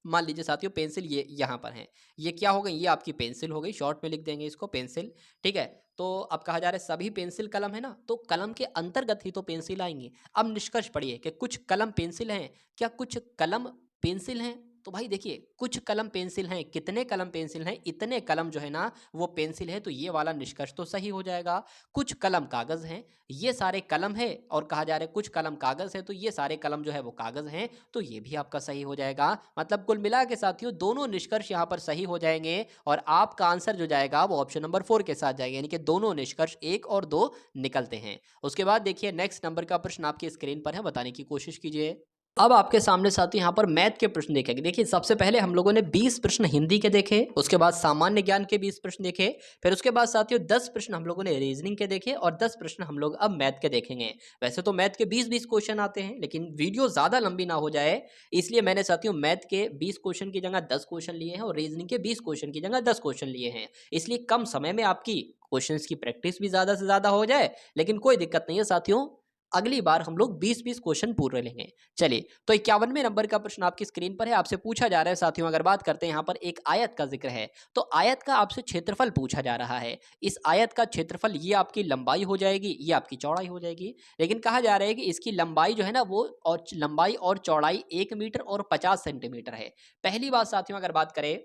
मान लीजिए साथियों पेंसिल ये यहाँ पर है, ये क्या हो गई, ये आपकी पेंसिल हो गई, शॉर्ट में लिख देंगे इसको पेंसिल, ठीक है। तो अब कहा जा रहा है सभी पेंसिल कलम है ना, तो कलम के अंतर्गत ही तो पेंसिल आएंगी। अब निष्कर्ष पढ़िए कि कुछ कलम पेंसिल हैं, क्या कुछ कलम पेंसिल हैं, तो भाई देखिए कुछ कलम पेंसिल हैं, कितने कलम पेंसिल हैं, इतने कलम जो है ना वो पेंसिल है, तो ये वाला निष्कर्ष तो सही हो जाएगा। कुछ कलम कागज हैं, ये सारे कलम है, और कहा जा रहा है कुछ कलम कागज है, तो ये सारे कलम जो है वो कागज हैं, तो ये भी आपका सही हो जाएगा। मतलब कुल मिला के साथियों दोनों निष्कर्ष यहाँ पर सही हो जाएंगे, और आपका आंसर जो जाएगा वो ऑप्शन नंबर 4 के साथ जाएगा, यानी कि दोनों निष्कर्ष 1 और 2 निकलते हैं। उसके बाद देखिए नेक्स्ट नंबर का प्रश्न आपकी स्क्रीन पर है, बताने की कोशिश कीजिए। अब आपके सामने साथियों यहाँ पर मैथ के प्रश्न देखेंगे। देखिए सबसे पहले हम लोगों ने 20 प्रश्न हिंदी के देखे, उसके बाद सामान्य ज्ञान के 20 प्रश्न देखे, फिर उसके बाद साथियों 10 प्रश्न हम लोगों ने रीजनिंग के देखे और 10 प्रश्न हम लोग अब मैथ के देखेंगे। वैसे तो मैथ के 20-20 क्वेश्चन आते हैं, लेकिन वीडियो ज़्यादा लंबी ना हो जाए इसलिए मैंने साथियों मैथ के 20 क्वेश्चन की जगह 10 क्वेश्चन लिए हैं और रीजनिंग के 20 क्वेश्चन की जगह 10 क्वेश्चन लिए हैं। इसलिए कम समय में आपकी क्वेश्चंस की प्रैक्टिस भी ज़्यादा से ज़्यादा हो जाए, लेकिन कोई दिक्कत नहीं है साथियों, अगली बार हम लोग 20-20 क्वेश्चन पूरे लेंगे। चलिए, तो 51वें नंबर का प्रश्न आपकी स्क्रीन पर है, आपसे पूछा जा रहा है साथियों, अगर बात करते हैं यहाँ पर एक आयत का जिक्र है, तो आयत का आपसे क्षेत्रफल पूछा जा रहा है। इस आयत का क्षेत्रफल ये आपकी लंबाई हो जाएगी, ये आपकी चौड़ाई हो जाएगी, लेकिन कहा जा रहा है कि इसकी लंबाई जो है ना वो और लंबाई और चौड़ाई 1 मीटर और 50 सेंटीमीटर है। पहली बात साथियों अगर बात करें,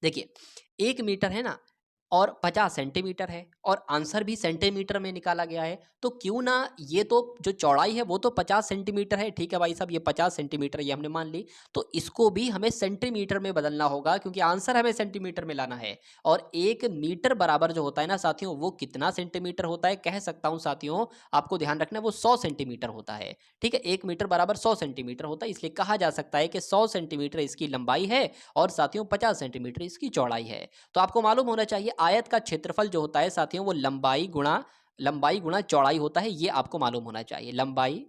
देखिए 1 मीटर है ना और 50 सेंटीमीटर है और आंसर भी सेंटीमीटर में निकाला गया है, तो क्यों ना ये तो जो चौड़ाई है वो तो 50 सेंटीमीटर है, ठीक है भाई साहब, ये 50 सेंटीमीटर ये हमने मान ली, तो इसको भी हमें सेंटीमीटर में बदलना होगा क्योंकि आंसर हमें सेंटीमीटर में लाना है। और 1 मीटर बराबर जो होता है ना साथियों, वो कितना सेंटीमीटर होता है कह सकता हूँ साथियों, आपको ध्यान रखना है वो 100 सेंटीमीटर होता है। ठीक है, 1 मीटर बराबर 100 सेंटीमीटर होता है, इसलिए कहा जा सकता है कि 100 सेंटीमीटर इसकी लंबाई है और साथियों 50 सेंटीमीटर इसकी चौड़ाई है। तो आपको मालूम होना चाहिए आयत का क्षेत्रफल जो होता है साथियों वो लंबाई गुणा चौड़ाई होता है, ये आपको मालूम होना चाहिए। लंबाई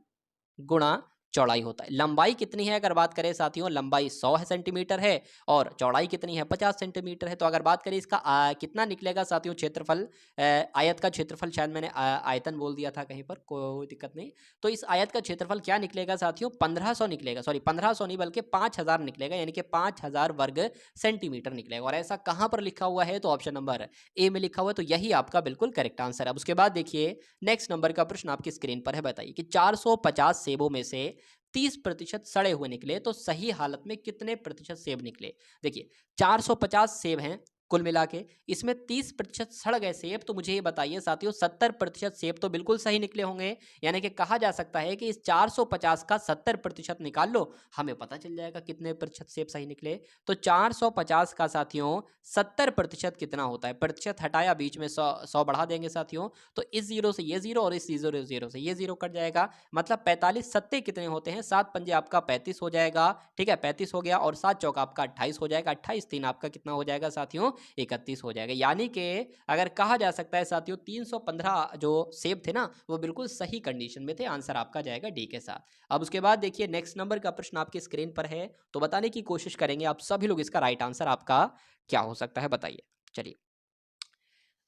गुणा चौड़ाई होता है। लंबाई कितनी है अगर बात करें साथियों, लंबाई 100 सेंटीमीटर है और चौड़ाई कितनी है 50 सेंटीमीटर है। तो अगर बात करें इसका कितना निकलेगा साथियों क्षेत्रफल, आयत का क्षेत्रफल, शायद मैंने आयतन बोल दिया था कहीं पर, कोई दिक्कत नहीं। तो इस आयत का क्षेत्रफल क्या निकलेगा साथियों, 1500 निकलेगा, सॉरी 1500 नहीं बल्कि 5000 निकलेगा, यानी कि 5000 वर्ग सेंटीमीटर निकलेगा। और ऐसा कहाँ पर लिखा हुआ है, तो ऑप्शन नंबर ए में लिखा हुआ है, तो यही आपका बिल्कुल करेक्ट आंसर है। अब उसके बाद देखिए नेक्स्ट नंबर का प्रश्न आपकी स्क्रीन पर है, बताइए कि 450 सेबों में से 30% सड़े हुए निकले तो सही हालत में कितने प्रतिशत सेब निकले। देखिए 450 सेब हैं कुल मिला के, इसमें 30% सड़ गए सेब, तो मुझे ये बताइए साथियों 70% सेब तो बिल्कुल सही निकले होंगे। यानी कि कहा जा सकता है कि इस 450 का 70% निकाल लो, हमें पता चल जाएगा कितने प्रतिशत सेब सही निकले। तो 450 का साथियों 70% कितना होता है, प्रतिशत हटाया बीच में 100 बढ़ा देंगे साथियों, तो इस जीरो से ये जीरो और इस जीरो से ये जीरो कट जाएगा, मतलब 45 सत्ते कितने होते हैं, 7 पंजे आपका 35 हो जाएगा। ठीक है, 35 हो गया और 7 चौका आपका 28 हो जाएगा, 28 3 आपका कितना हो जाएगा साथियों, 31 हो जाएगा। यानी कि अगर कहा जा सकता है साथियों 315 जो सेब थे ना वो बिल्कुल सही कंडीशन में थे, आंसर आपका जाएगा डी के साथ। अब उसके बाद देखिए नेक्स्ट नंबर का प्रश्न आपकी स्क्रीन पर है, तो बताने की कोशिश करेंगे आप सभी लोग इसका राइट आंसर आपका क्या हो सकता है, बताइए। चलिए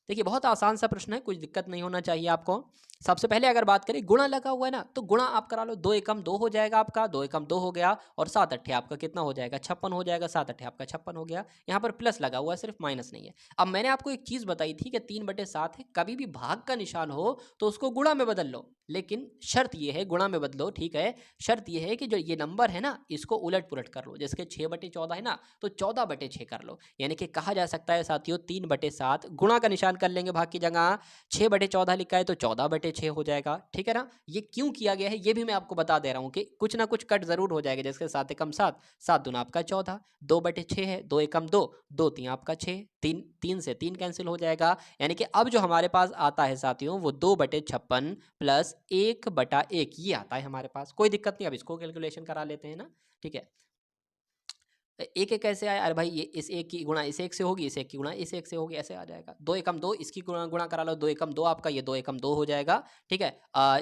देखिए बहुत आसान सा प्रश्न है, कुछ दिक्कत नहीं होना चाहिए आपको। सबसे पहले अगर बात करें गुणा लगा हुआ है ना, तो गुणा आप करा लो, 2 एकम 2 हो जाएगा आपका, 2 एकम 2 हो गया और 7 अट्ठे आपका कितना हो जाएगा 56 हो जाएगा, 7 अट्ठे आपका 56 हो गया। यहाँ पर प्लस लगा हुआ है, सिर्फ माइनस नहीं है। अब मैंने आपको एक चीज़ बताई थी कि 3/7 है, कभी भी भाग का निशान हो तो उसको गुणा में बदल लो, लेकिन शर्त ये है गुणा में बदलो, ठीक है, शर्त ये है कि जो ये नंबर है ना इसको उलट पुलट कर लो, जैसे 6/14 है ना तो 14/6 कर लो। यानी कि कहा जा सकता है साथियों 3/7 गुणा का निशान कर लेंगे भाग की जगह, 6/14 लिखा है तो 14/6 हो जाएगा। ठीक है ना, ये क्यों किया गया है ये भी मैं आपको बता दे रहा हूँ कि कुछ ना कुछ कट जरूर हो जाएगा, जैसे 7 एकम 7, 7 दूना आपका 14, 2/6 है, 2 एकम 2, 2 3 आपका 6, 3 से 3 कैंसिल हो जाएगा। यानी कि अब जो हमारे पास आता है साथियों वो 2/56 प्लस 1/1 ये आता है हमारे पास। कोई दिक्कत नहीं, अब इसको कैलकुलेशन करा लेते हैं ना। ठीक है, एक एक कैसे आया, अरे भाई ये इस एक की गुणा इस एक से होगी, इस एक की गुणा इस एक से होगी, ऐसे आ जाएगा। 2 एकम 2 इसकी गुणा गुणा करा लो, 2 एकम 2 आपका ये 2 एकम 2 हो जाएगा। ठीक है,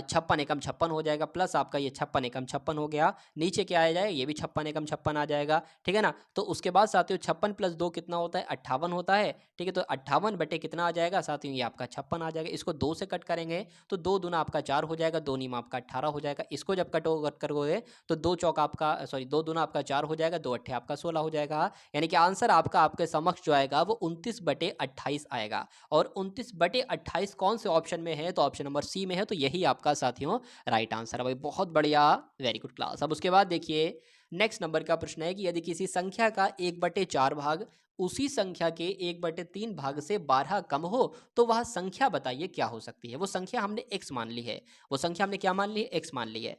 56 एकम 56 हो जाएगा, प्लस आपका ये 56 एकम 56 हो गया, नीचे क्या आ जाएगा ये भी 56 एकम 56 आ जाएगा। ठीक है ना, तो उसके बाद साथियों 56 प्लस 2 कितना होता है 58 होता है। ठीक है, तो 58 बटे कितना आ जाएगा साथियों, ये आपका 56 आ जाएगा। इसको 2 से कट करेंगे तो 2 दूना आपका 4 हो जाएगा, 2 नीम आपका 18 हो जाएगा। इसको जब कट करोगे तो 2 चौक आपका सॉरी 2 दूना आपका 4 हो जाएगा, 2 अट्ठे आपका 16 हो जाएगा। यानी कि आंसर आपका आपके समक्ष जो आएगा वो 29/28 आएगा। और 29/28 कौन से ऑप्शन में है, तो ऑप्शन नंबर सी में है, तो यही आपका साथियों राइट आंसर है। भाई बहुत बढ़िया, वेरी गुड क्लास। अब उसके बाद देखिए नेक्स्ट नंबर का प्रश्न है कि यदि किसी संख्या का 1/4 भाग उसी संख्या के 1/3 भाग से 12 कम हो तो वह संख्या बताइए क्या हो सकती है। वो संख्या हमने x मान ली है, वो संख्या हमने क्या मान ली है, x मान ली है।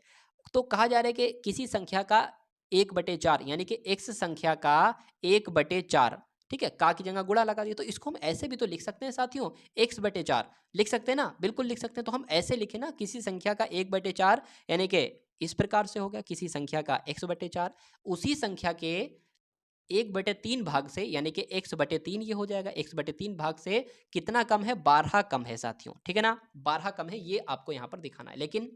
तो कहा जा रहा है कि किसी संख्या का 1/4 यानी कि x संख्या का 1/4, ठीक है, का की जगह गुणा लगा दिया, तो इसको हम ऐसे भी तो लिख सकते हैं साथियों, x/4 लिख सकते हैं ना, बिल्कुल लिख सकते हैं। तो हम ऐसे लिखे ना, किसी संख्या का 1/4 यानी कि इस प्रकार से हो गया किसी संख्या का x/4, उसी संख्या के 1/3 भाग से, यानी कि x/3 ये हो जाएगा। x/3 भाग से कितना कम है? 12 कम है साथियों, ठीक है ना, 12 कम है, ये आपको यहाँ पर दिखाना है। लेकिन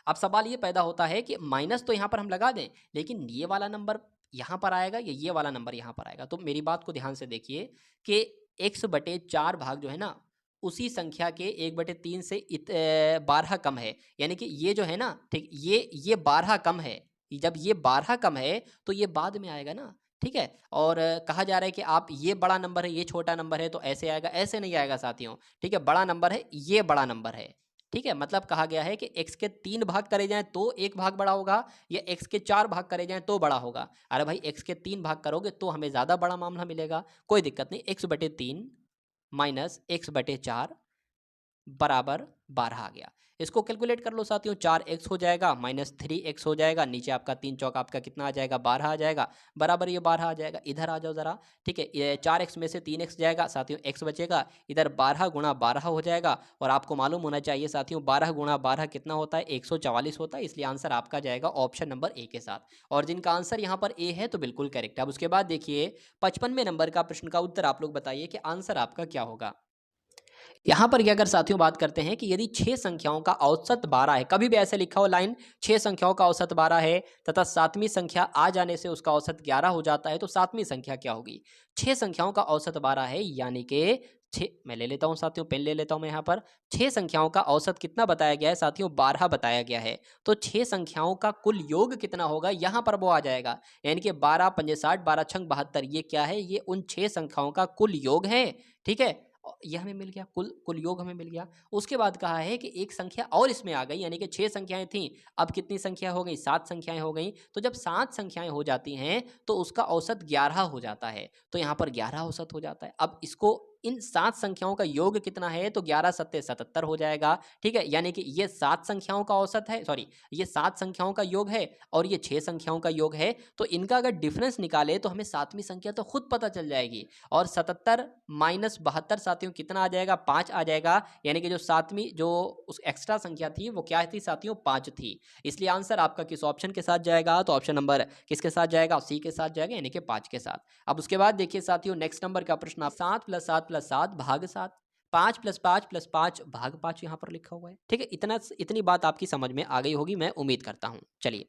अब सवाल ये पैदा होता है कि माइनस तो यहाँ पर हम लगा दें, लेकिन ये वाला नंबर यहाँ पर आएगा या ये वाला नंबर यहाँ पर आएगा? तो मेरी बात को ध्यान से देखिए कि x/4 भाग जो है ना, उसी संख्या के 1/3 से 12 कम है, यानी कि ये जो है ना, ठीक, ये 12 कम है। जब ये 12 कम है तो ये बाद में आएगा ना, ठीक है। और कहा जा रहा है कि आप, ये बड़ा नंबर है, ये छोटा नंबर है, तो ऐसे आएगा, ऐसे नहीं आएगा साथियों, ठीक है। बड़ा नंबर है, ये बड़ा नंबर है, ठीक है। मतलब कहा गया है कि x के 3 भाग करे जाएं तो एक भाग बड़ा होगा, या x के 4 भाग करे जाएं तो बड़ा होगा। अरे भाई, x के 3 भाग करोगे तो हमें ज़्यादा बड़ा मामला मिलेगा, कोई दिक्कत नहीं। x/3 माइनस x/4 बराबर 12 आ गया। इसको कैलकुलेट कर लो साथियों, 4x हो जाएगा माइनस 3x हो जाएगा, नीचे आपका 3 चौक आपका कितना आ जाएगा? 12 आ जाएगा, बराबर ये 12 आ जाएगा। इधर आ जाओ ज़रा, ठीक है। ये 4x में से 3x जाएगा साथियों, x बचेगा, इधर 12 गुणा 12 हो जाएगा। और आपको मालूम होना चाहिए साथियों, 12 गुणा 12 कितना होता है? 144 होता है, इसलिए आंसर आपका जाएगा ऑप्शन नंबर ए के साथ। और जिनका आंसर यहाँ पर ए है तो बिल्कुल करेक्ट है। अब उसके बाद देखिए 55वें नंबर का प्रश्न का उत्तर आप लोग बताइए कि आंसर आपका क्या होगा। यहाँ पर ये अगर साथियों बात करते हैं कि यदि 6 संख्याओं का औसत 12 है, कभी भी ऐसे लिखा हो लाइन, 6 संख्याओं का औसत 12 है तथा 7वीं संख्या आ जाने से उसका औसत 11 हो जाता है, तो 7वीं संख्या क्या होगी? 6 संख्याओं का औसत 12 है, यानी कि 6, मैं ले लेता हूँ साथियों, पेन ले लेता हूँ मैं यहाँ पर। 6 संख्याओं का औसत कितना बताया गया है साथियों? 12 बताया गया है। तो 6 संख्याओं का कुल योग कितना होगा, यहाँ पर वो आ जाएगा, यानी कि 12 पंजे 60, 12 छंग 72। ये क्या है? ये उन 6 संख्याओं का कुल योग है, ठीक है। यह हमें मिल गया, कुल योग हमें मिल गया। उसके बाद कहा है कि एक संख्या और इसमें आ गई, यानी कि 6 संख्याएं थीं, अब कितनी संख्या हो गई? 7 संख्याएं हो गई। तो जब 7 संख्याएं हो जाती हैं तो उसका औसत 11 हो जाता है, तो यहाँ पर 11 औसत हो जाता है। अब इसको, इन 7 संख्याओं का योग कितना है? तो 11 सत्ते 77 हो जाएगा, ठीक है। यानी कि ये 7 संख्याओं का औसत है, सॉरी, ये 7 संख्याओं का योग है और ये 6 संख्याओं का योग है। तो इनका अगर डिफरेंस निकाले तो हमें 7वीं संख्या तो खुद पता चल जाएगी। और 77 माइनस 72 साथियों कितना आ जाएगा? 5 आ जाएगा, यानी कि जो 7वीं जो उस एक्स्ट्रा संख्या थी वो क्या थी साथियों? 5 थी। इसलिए आंसर आपका किस ऑप्शन के साथ जाएगा? तो ऑप्शन नंबर किसके साथ जाएगा? सी के साथ जाएगा, यानी कि 5 के साथ। अब उसके बाद देखिए साथियों, नेक्स्ट नंबर का प्रश्न, आप 7 + 7 + 7 भाग 7, 5 + 5 + 5 भाग 5 यहाँ पर लिखा हुआ है, ठीक है। इतनी बात आपकी समझ में आ गई होगी, मैं उम्मीद करता हूँ। चलिए,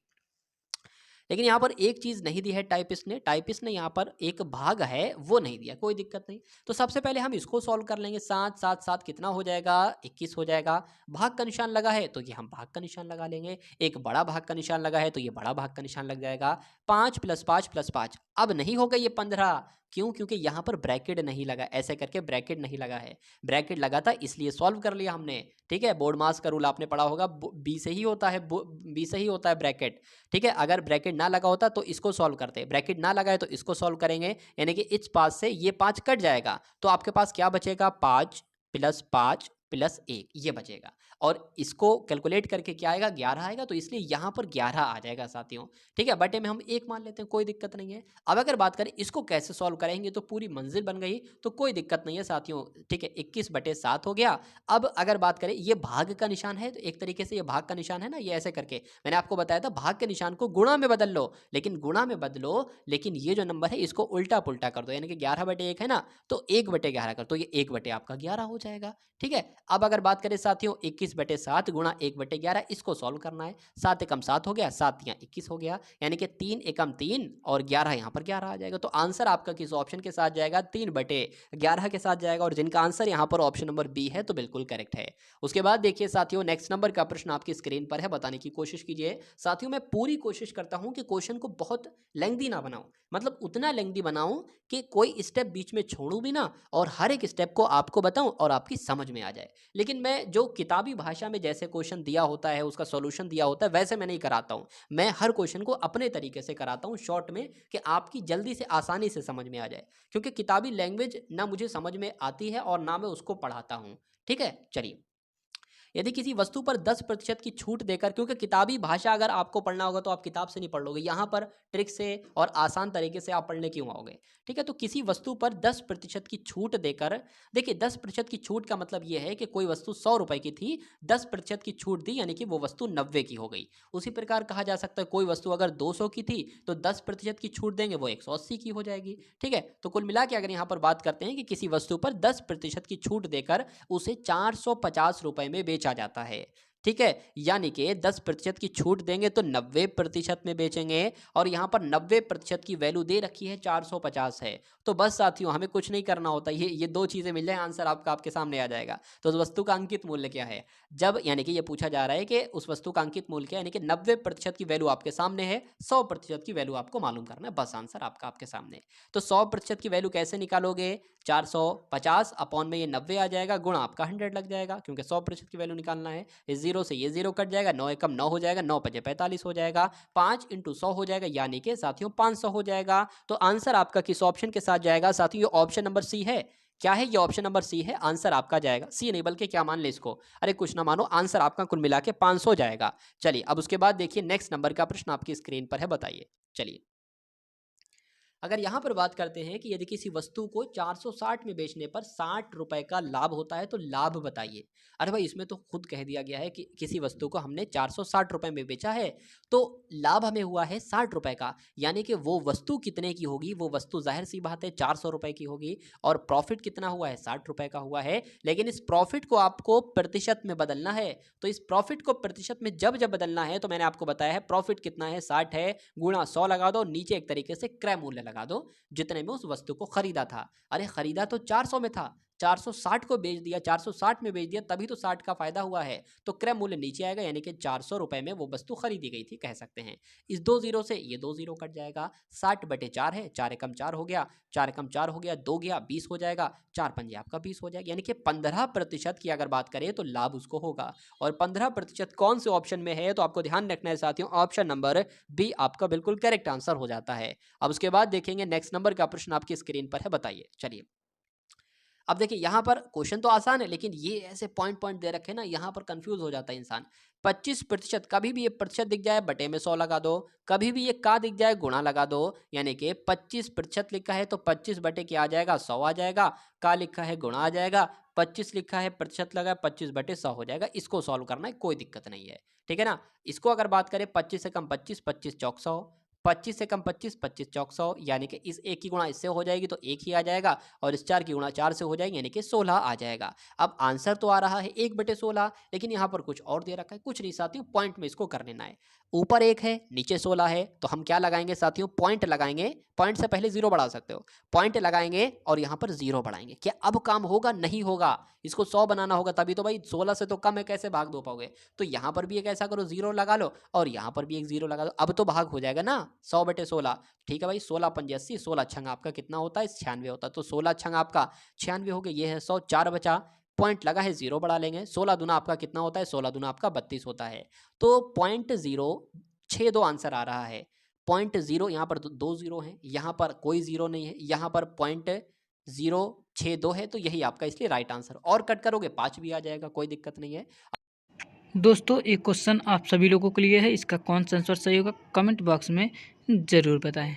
लेकिन यहाँ पर एक चीज़ नहीं दी है टाइपिस्ट ने यहाँ पर एक भाग है वो नहीं दिया, कोई दिक्कत नहीं। तो सबसे पहले हम इसको सॉल्व कर लेंगे। 7 7 7 कितना हो जाएगा? 21 हो जाएगा। भाग का निशान लगा है तो ये हम भाग का निशान लगा लेंगे। एक बड़ा भाग का निशान लगा है तो ये बड़ा भाग का निशान लग जाएगा। 5 + 5 + 5, अब नहीं होगा ये 15, क्यों? क्योंकि यहाँ पर ब्रैकेट नहीं लगा, ऐसे करके ब्रैकेट नहीं लगा है। ब्रैकेट लगा था इसलिए सॉल्व कर लिया हमने, ठीक है। बोर्ड मास का रूल आपने पढ़ा होगा, बी से ही होता है, बी से ही होता है ब्रैकेट, ठीक है। अगर ब्रैकेट ना लगा होता तो इसको सॉल्व करते, ब्रैकेट ना लगा है तो इसको सॉल्व करेंगे, यानी कि इस 5 से ये 5 कट जाएगा, तो आपके पास क्या बचेगा? 5 + 5 + 1 ये बचेगा। और इसको कैलकुलेट करके क्या आएगा? 11 आएगा, तो इसलिए यहाँ पर 11 आ जाएगा साथियों, ठीक है। बटे में हम 1 मान लेते हैं, कोई दिक्कत नहीं है। अब अगर बात करें इसको कैसे सॉल्व करेंगे तो पूरी मंजिल बन गई, तो कोई दिक्कत नहीं है साथियों, ठीक है। 21/7 हो गया। अब अगर बात करें, ये भाग का निशान है तो एक तरीके से ये भाग का निशान है ना, ये ऐसे करके मैंने आपको बताया था, भाग के निशान को गुणा में बदल लो, लेकिन गुणा में बदलो, लेकिन ये जो नंबर है इसको उल्टा पुल्टा कर दो, यानी कि 11/1 है ना, तो 1/11 कर दो, ये 1 आपका 11 हो जाएगा, ठीक है। अब अगर बात करें साथियों, 21/7 गुणा 1/11, इसको सॉल्व करना है। 7 एकम 7 हो गया, 7 यहाँ 21 हो गया, यानी कि 3 एकम 3 और 11 यहाँ पर 11 आ जाएगा। तो आंसर आपका किस ऑप्शन के साथ जाएगा? 3/11 के साथ जाएगा। और जिनका आंसर यहाँ पर ऑप्शन नंबर बी है तो बिल्कुल करेक्ट है। उसके बाद देखिए साथियों, नेक्स्ट नंबर का प्रश्न आपकी स्क्रीन पर है, बताने की कोशिश कीजिए। साथियों, मैं पूरी कोशिश करता हूँ कि क्वेश्चन को बहुत लेंथी ना बनाऊं, मतलब उतना लेंथी बनाऊं कि कोई स्टेप बीच में छोड़ूं भी ना, और हर एक स्टेप को आपको बताऊं और आपकी समझ में आ जाए। लेकिन मैं जो किताबी भाषा में जैसे क्वेश्चन दिया होता है, उसका सॉल्यूशन दिया होता है, वैसे मैं नहीं कराता हूं। मैं हर क्वेश्चन को अपने तरीके से कराता हूं, शॉर्ट में, कि आपकी जल्दी से आसानी से समझ में आ जाए, क्योंकि किताबी लैंग्वेज ना मुझे समझ में आती है और ना मैं उसको पढ़ाता हूं, ठीक है। चलिए, यदि किसी वस्तु पर 10% की छूट देकर, क्योंकि किताबी भाषा अगर आपको पढ़ना होगा तो आप किताब से नहीं पढ़ लोगे, यहाँ पर ट्रिक से और आसान तरीके से आप पढ़ने क्यों आओगे। ठीक है, तो किसी वस्तु पर 10% की छूट देकर, देखिए 10% की छूट का मतलब ये है कि कोई वस्तु 100 रुपए की थी, 10% की छूट दी यानी कि वो वस्तु 90 की हो गई। उसी प्रकार कहा जा सकता है कोई वस्तु अगर 200 की थी तो 10% की छूट देंगे वो 180 की हो जाएगी। ठीक है, तो कुल मिला के अगर यहाँ पर बात करते हैं कि किसी वस्तु पर 10% की छूट देकर उसे 450 रुपए में बेचा जाता है। ठीक है, यानी कि 10% की छूट देंगे तो 90% में बेचेंगे, और यहाँ पर 90% की वैल्यू दे रखी है 450 है। तो बस साथियों हमें कुछ नहीं करना होता, ये दो चीजें मिल जाए आंसर आपका आपके सामने आ जाएगा। तो उस वस्तु का अंकित मूल्य क्या है, जब यानी कि ये पूछा जा रहा है कि उस वस्तु का अंकित मूल्य क्या है, यानी कि 90% की वैल्यू आपके सामने है, 100% की वैल्यू आपको मालूम करना है, बस आंसर आपका आपके सामने। तो 100% की वैल्यू कैसे निकालोगे, 450 अपॉन में ये 90 आ जाएगा, गुणा आपका 100 लग जाएगा, क्योंकि 100% की वैल्यू निकालना है। इस जीरो से ये जीरो कट जाएगा, 9 एकम 9 हो जाएगा, 9 पचे 45 हो जाएगा, 5 इंटू 100 हो जाएगा, यानी कि साथियों 500 हो जाएगा। तो आंसर आपका किस ऑप्शन के साथ जाएगा साथियों, ये ऑप्शन नंबर सी है। क्या है, ये ऑप्शन नंबर सी है, आंसर आपका जाएगा सी नहीं, बल्कि क्या मान ले इसको, अरे कुछ ना मानो, आंसर आपका कुल मिला के 500 जाएगा। चलिए अब उसके बाद देखिए नेक्स्ट नंबर का प्रश्न आपकी स्क्रीन पर है, बताइए। चलिए अगर यहाँ पर बात करते हैं कि यदि किसी वस्तु को 460 में बेचने पर 60 रुपए का लाभ होता है तो लाभ बताइए। अरे भाई इसमें तो खुद कह दिया गया है कि किसी वस्तु को हमने 460 रुपए में बेचा है, तो लाभ हमें हुआ है 60 रुपए का, यानी कि वो वस्तु कितने की होगी, वो वस्तु जाहिर सी बात है 400 रुपए की होगी, और प्रॉफिट कितना हुआ है, 60 रुपए का हुआ है। लेकिन इस प्रॉफिट को आपको प्रतिशत में बदलना है, तो इस प्रॉफिट को प्रतिशत में जब जब बदलना है, तो मैंने आपको बताया है प्रॉफिट कितना है, 60 है, गुणा 100 लगा दो, नीचे एक तरीके से क्रय मूल्य लगा दो जितने में उस वस्तु को खरीदा था। अरे खरीदा तो 400 में था, 460 को बेच दिया, 460 में बेच दिया, तभी तो 60 का फायदा हुआ है। तो क्रय मूल्य नीचे आएगा, यानी कि 400 रुपए में वो वस्तु खरीदी गई थी, कह सकते हैं। इस दो जीरो से ये दो जीरो कट जाएगा, 60 बटे 4 है, 4 एकम 4 हो गया, 4 एकम 4 हो गया, 2 गया 20 हो जाएगा, 4 पंजे आपका 20 हो जाएगा, यानी कि 15% की अगर बात करें तो लाभ उसको होगा। और 15% कौन से ऑप्शन में है, तो आपको ध्यान रखना है साथियों, ऑप्शन नंबर बी आपका बिल्कुल करेक्ट आंसर हो जाता है। अब उसके बाद देखेंगे नेक्स्ट नंबर का प्रश्न आपकी स्क्रीन पर है, बताइए। चलिए अब देखिए यहाँ पर क्वेश्चन तो आसान है, लेकिन ये ऐसे पॉइंट पॉइंट दे रखे हैं ना, यहाँ पर कंफ्यूज हो जाता है इंसान। 25%, कभी भी ये प्रतिशत दिख जाए बटे में 100 लगा दो, कभी भी ये का दिख जाए गुणा लगा दो, यानी कि 25% लिखा है तो 25 बटे क्या आ जाएगा, 100 आ जाएगा, का लिखा है गुणा आ जाएगा, 25 लिखा है प्रतिशत लगा 25 बटे 100 हो जाएगा। इसको सॉल्व करना है, कोई दिक्कत नहीं है, ठीक है ना। इसको अगर बात करें 25 से कम 25, 25 चौक 100, 25 से कम 25, 25 चौक 100, यानी कि इस एक की गुणा इससे हो जाएगी तो एक ही आ जाएगा, और इस 4 की गुणा 4 से हो जाएगी, यानी कि 16 आ जाएगा। अब आंसर तो आ रहा है 1/16, लेकिन यहाँ पर कुछ और दे रखा है, कुछ नहीं साथियों, पॉइंट में इसको कर लेना है। ऊपर 1 है नीचे 16 है, तो हम क्या लगाएंगे साथियों, पॉइंट लगाएंगे। पॉइंट से पहले जीरो बढ़ा सकते हो, पॉइंट लगाएंगे और यहाँ पर जीरो बढ़ाएंगे। क्या अब काम होगा, नहीं होगा, इसको 100 बनाना होगा, तभी तो भाई 16 से तो कम है, कैसे भाग दो पाओगे। तो यहाँ पर भी एक ऐसा करो, जीरो लगा लो, और यहाँ पर भी एक जीरो लगा दो, अब तो भाग हो जाएगा ना 100/16। ठीक है भाई, 16 पंजे 80, 16 छंग आपका कितना होता है, 96 होता है, तो 16 छंग आपका 96 हो गया, ये है 100, 4 बचा, पॉइंट लगा है, जीरो बढ़ा लेंगे, 16 दूना आपका कितना होता है, 16 दूना आपका 32 होता है। तो 0.062 आंसर आ रहा है। 0.0 यहाँ पर दो जीरो है, यहाँ पर कोई जीरो नहीं है, यहाँ पर 0.062 है, तो यही आपका इसलिए राइट आंसर। और कट करोगे 5 भी आ जाएगा, कोई दिक्कत नहीं है। दोस्तों एक क्वेश्चन आप सभी लोगों के लिए है, इसका कौन सा आंसर सही होगा कमेंट बॉक्स में ज़रूर बताएं।